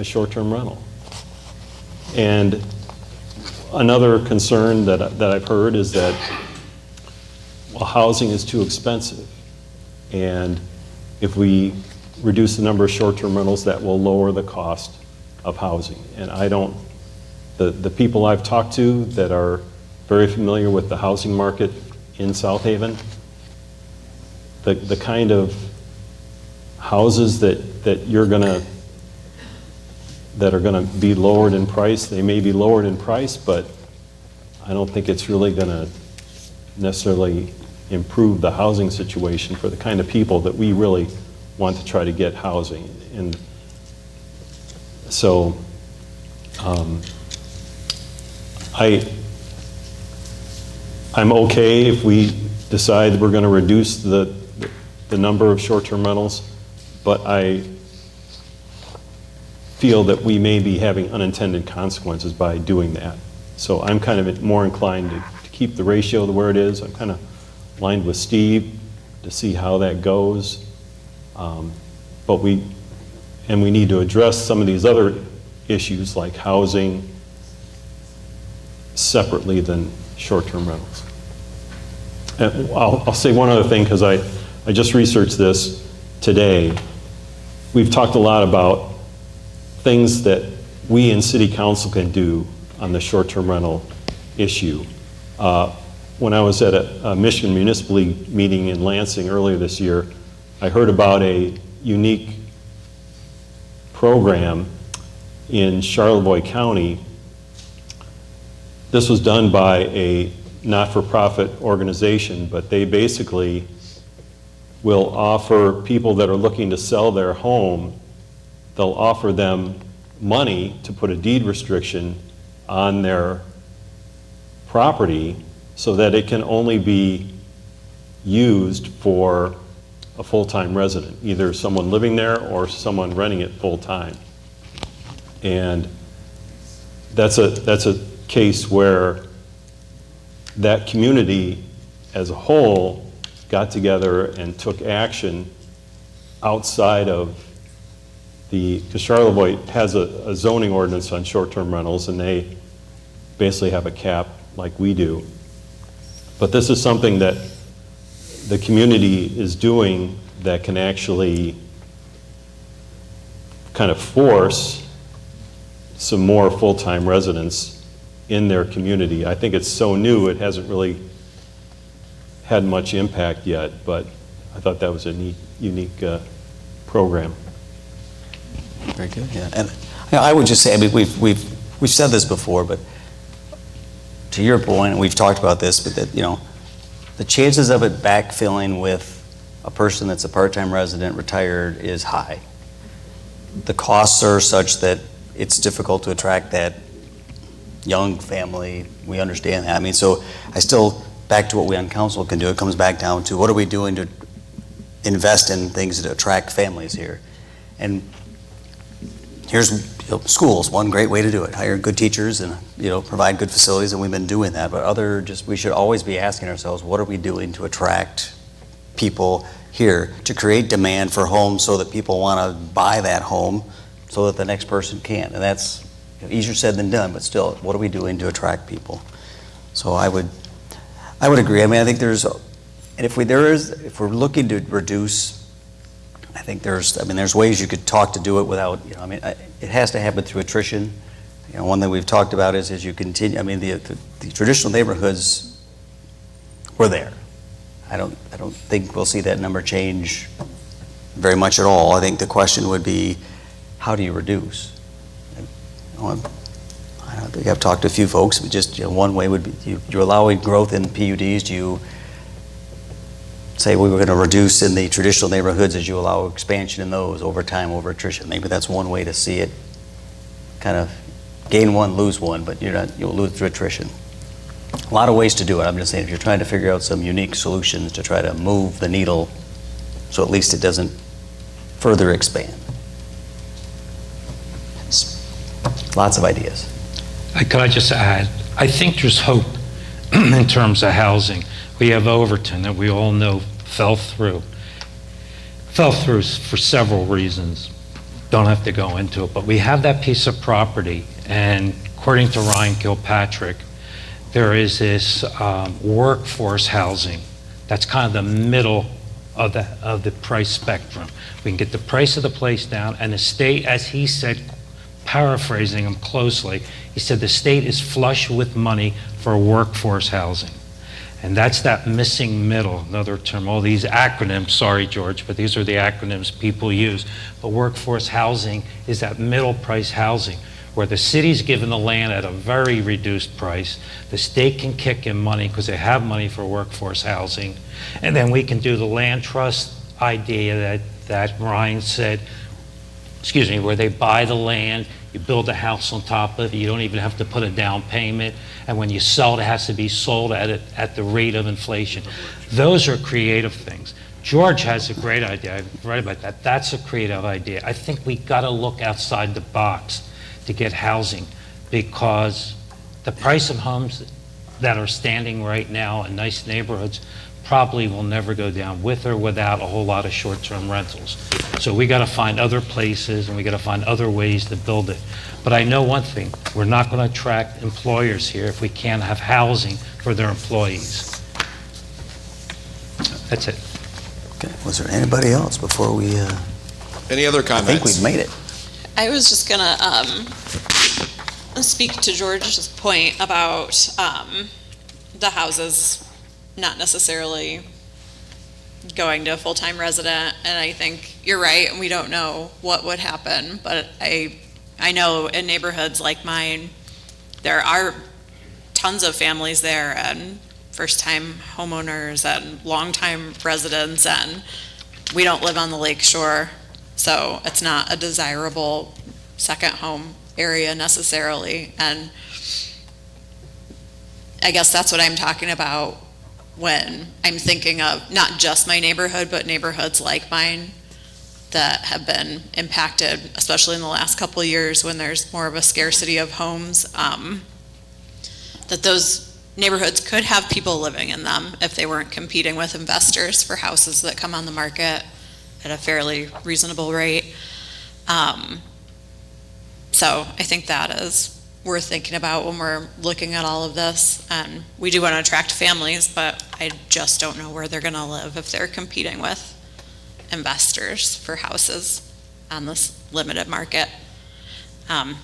short-term rental. And another concern that I've heard is that, well, housing is too expensive. And if we reduce the number of short-term rentals, that will lower the cost of housing. And I don't, the people I've talked to that are very familiar with the housing market in South Haven, the kind of houses that you're gonna, that are gonna be lowered in price, they may be lowered in price, but I don't think it's really gonna necessarily improve the housing situation for the kind of people that we really want to try to get housing. And so I'm okay if we decide we're going to reduce the number of short-term rentals, but I feel that we may be having unintended consequences by doing that. So I'm kind of more inclined to keep the ratio the where it is. I'm kind of aligned with Steve to see how that goes. But we need to address some of these other issues like housing separately than short-term rentals. And I'll say one other thing, because I just researched this today. We've talked a lot about things that we in City Council can do on the short-term rental issue. When I was at a Michigan Municipal League meeting in Lansing earlier this year, I heard about a unique program in Charlevoix County. This was done by a not-for-profit organization, but they basically will offer people that are looking to sell their home, they'll offer them money to put a deed restriction on their property so that it can only be used for a full-time resident, either someone living there or someone renting it full-time. And that's a case where that community as a whole got together and took action outside of because Charlevoix has a zoning ordinance on short-term rentals, and they basically have a cap like we do. But this is something that the community is doing that can actually kind of force some more full-time residents in their community. I think it's so new, it hasn't really had much impact yet, but I thought that was a neat, unique program. Very good, yeah. And I would just say, I mean, we've said this before, but to your point, and we've talked about this, but that, the chances of it backfilling with a person that's a part-time resident retired is high. The costs are such that it's difficult to attract that young family. We understand that. I mean, so back to what we on council can do, it comes back down to what are we doing to invest in things to attract families here? And here's schools, one great way to do it. Hire good teachers and provide good facilities, and we've been doing that. But we should always be asking ourselves, what are we doing to attract people here, to create demand for homes so that people want to buy that home so that the next person can. And that's easier said than done, but still, what are we doing to attract people? So I would agree. I mean, I think there's if we're looking to reduce, I think there's ways you could talk to do it without, it has to happen through attrition. One thing we've talked about is as you continue, I mean, the traditional neighborhoods were there. I don't think we'll see that number change very much at all. I think the question would be, how do you reduce? I think I've talked to a few folks, but just one way would be, you're allowing growth in PUDs. Do you say we were going to reduce in the traditional neighborhoods as you allow expansion in those over time, over attrition. Maybe that's one way to see it, kind of gain one, lose one, but you'll lose through attrition. A lot of ways to do it. I'm just saying, if you're trying to figure out some unique solutions to try to move the needle so at least it doesn't further expand. Lots of ideas. Could I just add, I think there's hope in terms of housing. We have Overton that we all know fell through. Fell through for several reasons. Don't have to go into it, but we have that piece of property, and according to Ryan Kilpatrick, there is this workforce housing that's kind of the middle of the price spectrum. We can get the price of the place down, and the state, as he said, paraphrasing him closely, he said the state is flush with money for workforce housing. And that's that missing middle, another term, all these acronyms, sorry George, but these are the acronyms people use. But workforce housing is that middle price housing where the city's given the land at a very reduced price. The state can kick in money because they have money for workforce housing. And then we can do the land trust idea that Ryan said, where they buy the land, you build a house on top of it, you don't even have to put a down payment, and when you sell it, it has to be sold at the rate of inflation. Those are creative things. George has a great idea. I've read about that. That's a creative idea. I think we got to look outside the box to get housing, because the price of homes that are standing right now in nice neighborhoods probably will never go down with or without a whole lot of short-term rentals. So we got to find other places, and we got to find other ways to build it. But I know one thing, we're not going to attract employers here if we can't have housing for their employees. That's it. Okay. Was there anybody else before we... Any other comments? I think we've made it. I was just gonna speak to George's point about the houses not necessarily going to a full-time resident, and I think you're right, and we don't know what would happen, but I know in neighborhoods like mine, there are tons of families there, and first-time homeowners, and long-time residents, and we don't live on the lake shore, so it's not a desirable second home area necessarily, and I guess that's what I'm talking about when I'm thinking of not just my neighborhood, but neighborhoods like mine that have been impacted, especially in the last couple of years when there's more of a scarcity of homes, that those neighborhoods could have people living in them if they weren't competing with investors for houses that come on the market at a fairly reasonable rate. So I think that is worth thinking about when we're looking at all of this. And we do want to attract families, but I just don't know where they're going to live if they're competing with investors for houses on this limited market.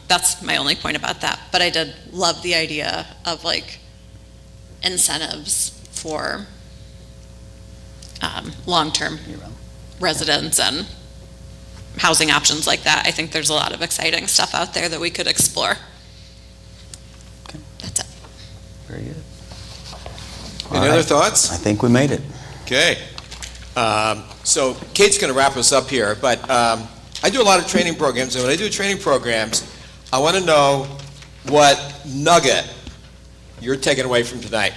That's my only point about that. But I did love the idea of like incentives for long-term residents and housing options like that. I think there's a lot of exciting stuff out there that we could explore. Okay. That's it. Very good. Any other thoughts? I think we made it. Okay. So Kate's going to wrap us up here, but I do a lot of training programs, and when I do training programs, I want to know what nugget you're taking away from tonight.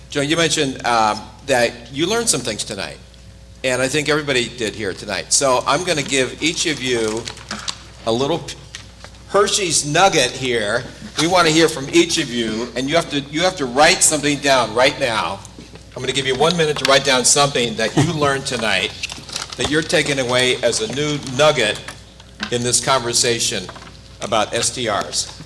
Joe, you mentioned that you learned some things tonight, and I think everybody did here tonight. So I'm going to give each of you a little Hershey's nugget here. We want to hear from each of you, and you have to write something down right now. I'm going to give you 1 minute to write down something that you learned tonight that you're taking away as a new nugget in this conversation about STRs.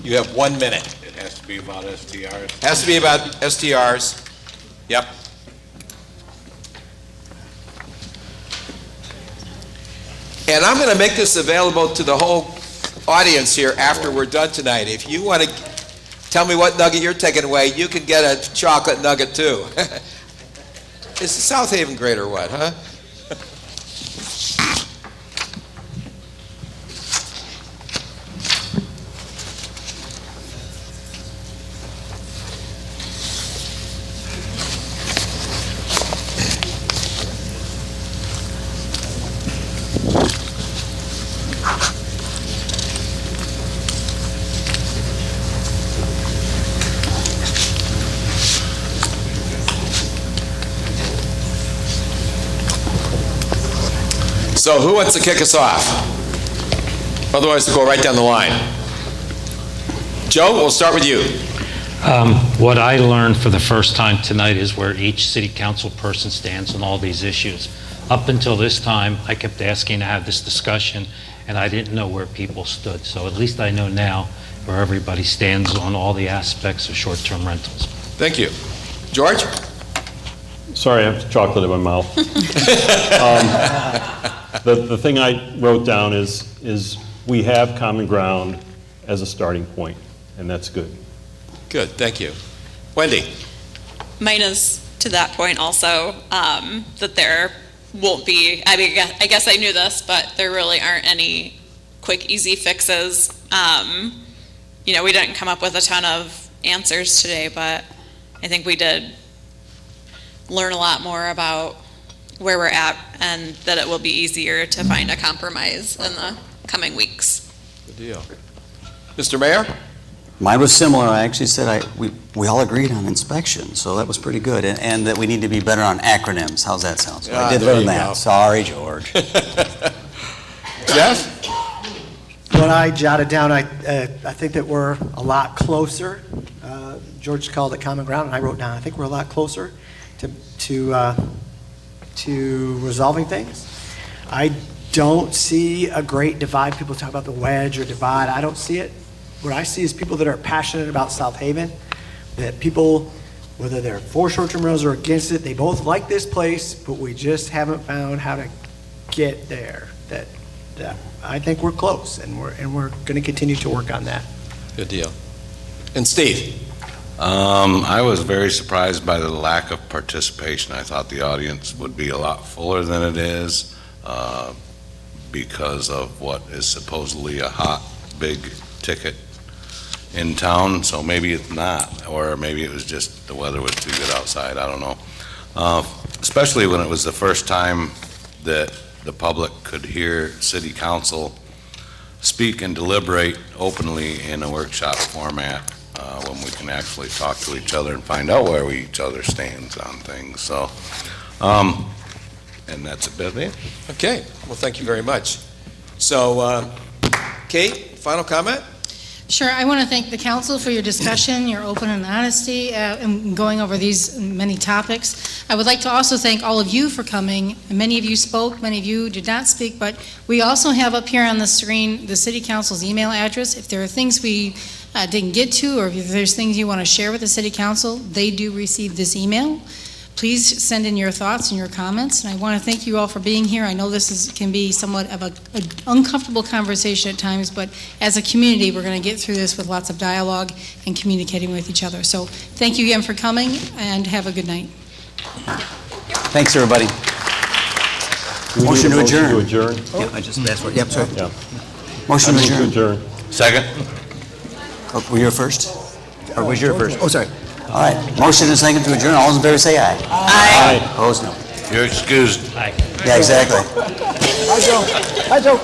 You have 1 minute. It has to be about STRs. Has to be about STRs. Yep. And I'm going to make this available to the whole audience here after we're done tonight. If you want to tell me what nugget you're taking away, you can get a chocolate nugget too. Is South Haven great or what, huh? So who wants to kick us off? Otherwise, we'll go right down the line. Joe, we'll start with you. What I learned for the first time tonight is where each city council person stands on all these issues. Up until this time, I kept asking to have this discussion, and I didn't know where people stood. So at least I know now where everybody stands on all the aspects of short-term rentals. Thank you. George? Sorry, I have chocolate in my mouth. The thing I wrote down is we have common ground as a starting point, and that's good. Good, thank you. Wendy? Mine is to that point also, that there won't be, I mean, I guess I knew this, but there really aren't any quick, easy fixes. You know, we didn't come up with a ton of answers today, but I think we did learn a lot more about where we're at and that it will be easier to find a compromise in the coming weeks. Good deal. Mr. Mayor? Mine was similar. I actually said we all agreed on inspection, so that was pretty good, and that we need to be better on acronyms. How's that sound? So I did there learn you that. go. Sorry, George. Jeff? What I jotted down, I think that we're a lot closer. George called it common ground, and I wrote down, I think we're a lot closer to resolving things. I don't see a great divide. People talk about the wedge or divide. I don't see it. What I see is people that are passionate about South Haven, that people, whether they're for short-term rentals or against it, they both like this place, but we just haven't found how to get there. That I think we're close, and we're going to continue to work on that. Good deal. And Steve? I was very surprised by the lack of participation. I thought the audience would be a lot fuller than it is because of what is supposedly a hot, big ticket in town, so maybe it's not, or maybe it was just the weather was too good outside, I don't know. Especially when it was the first time that the public could hear city council speak and deliberate openly in a workshop format, when we can actually talk to each other and find out where each other stands on things. So, and that's about it. Okay, well, thank you very much. So, Kate, final comment? Sure. I want to thank the council for your discussion, your open and honesty, and going over these many topics. I would like to also thank all of you for coming. Many of you spoke, many of you did not speak, but we also have up here on the screen the city council's email address. If there are things we didn't get to, or if there's things you want to share with the city council, they do receive this email. Please send in your thoughts and your comments, and I want to thank you all for being here. I know this can be somewhat of an uncomfortable conversation at times, but as a community, we're going to get through this with lots of dialogue and communicating with each other. So thank you again for coming, and have a good night. Thanks, everybody. Do we Motion need a to adjourn. To adjourn? Yep, I just asked for it. Yep, sorry. Yeah. Motion I to move adjourn. Second. Oh, were you first? Or was you first? Oh, sorry. All right. Motion and second to adjourn. All those in favor say aye. Aye. Opposed, no. You're excused. Aye. Yeah, exactly. Hi, Joe. Hi, Joe.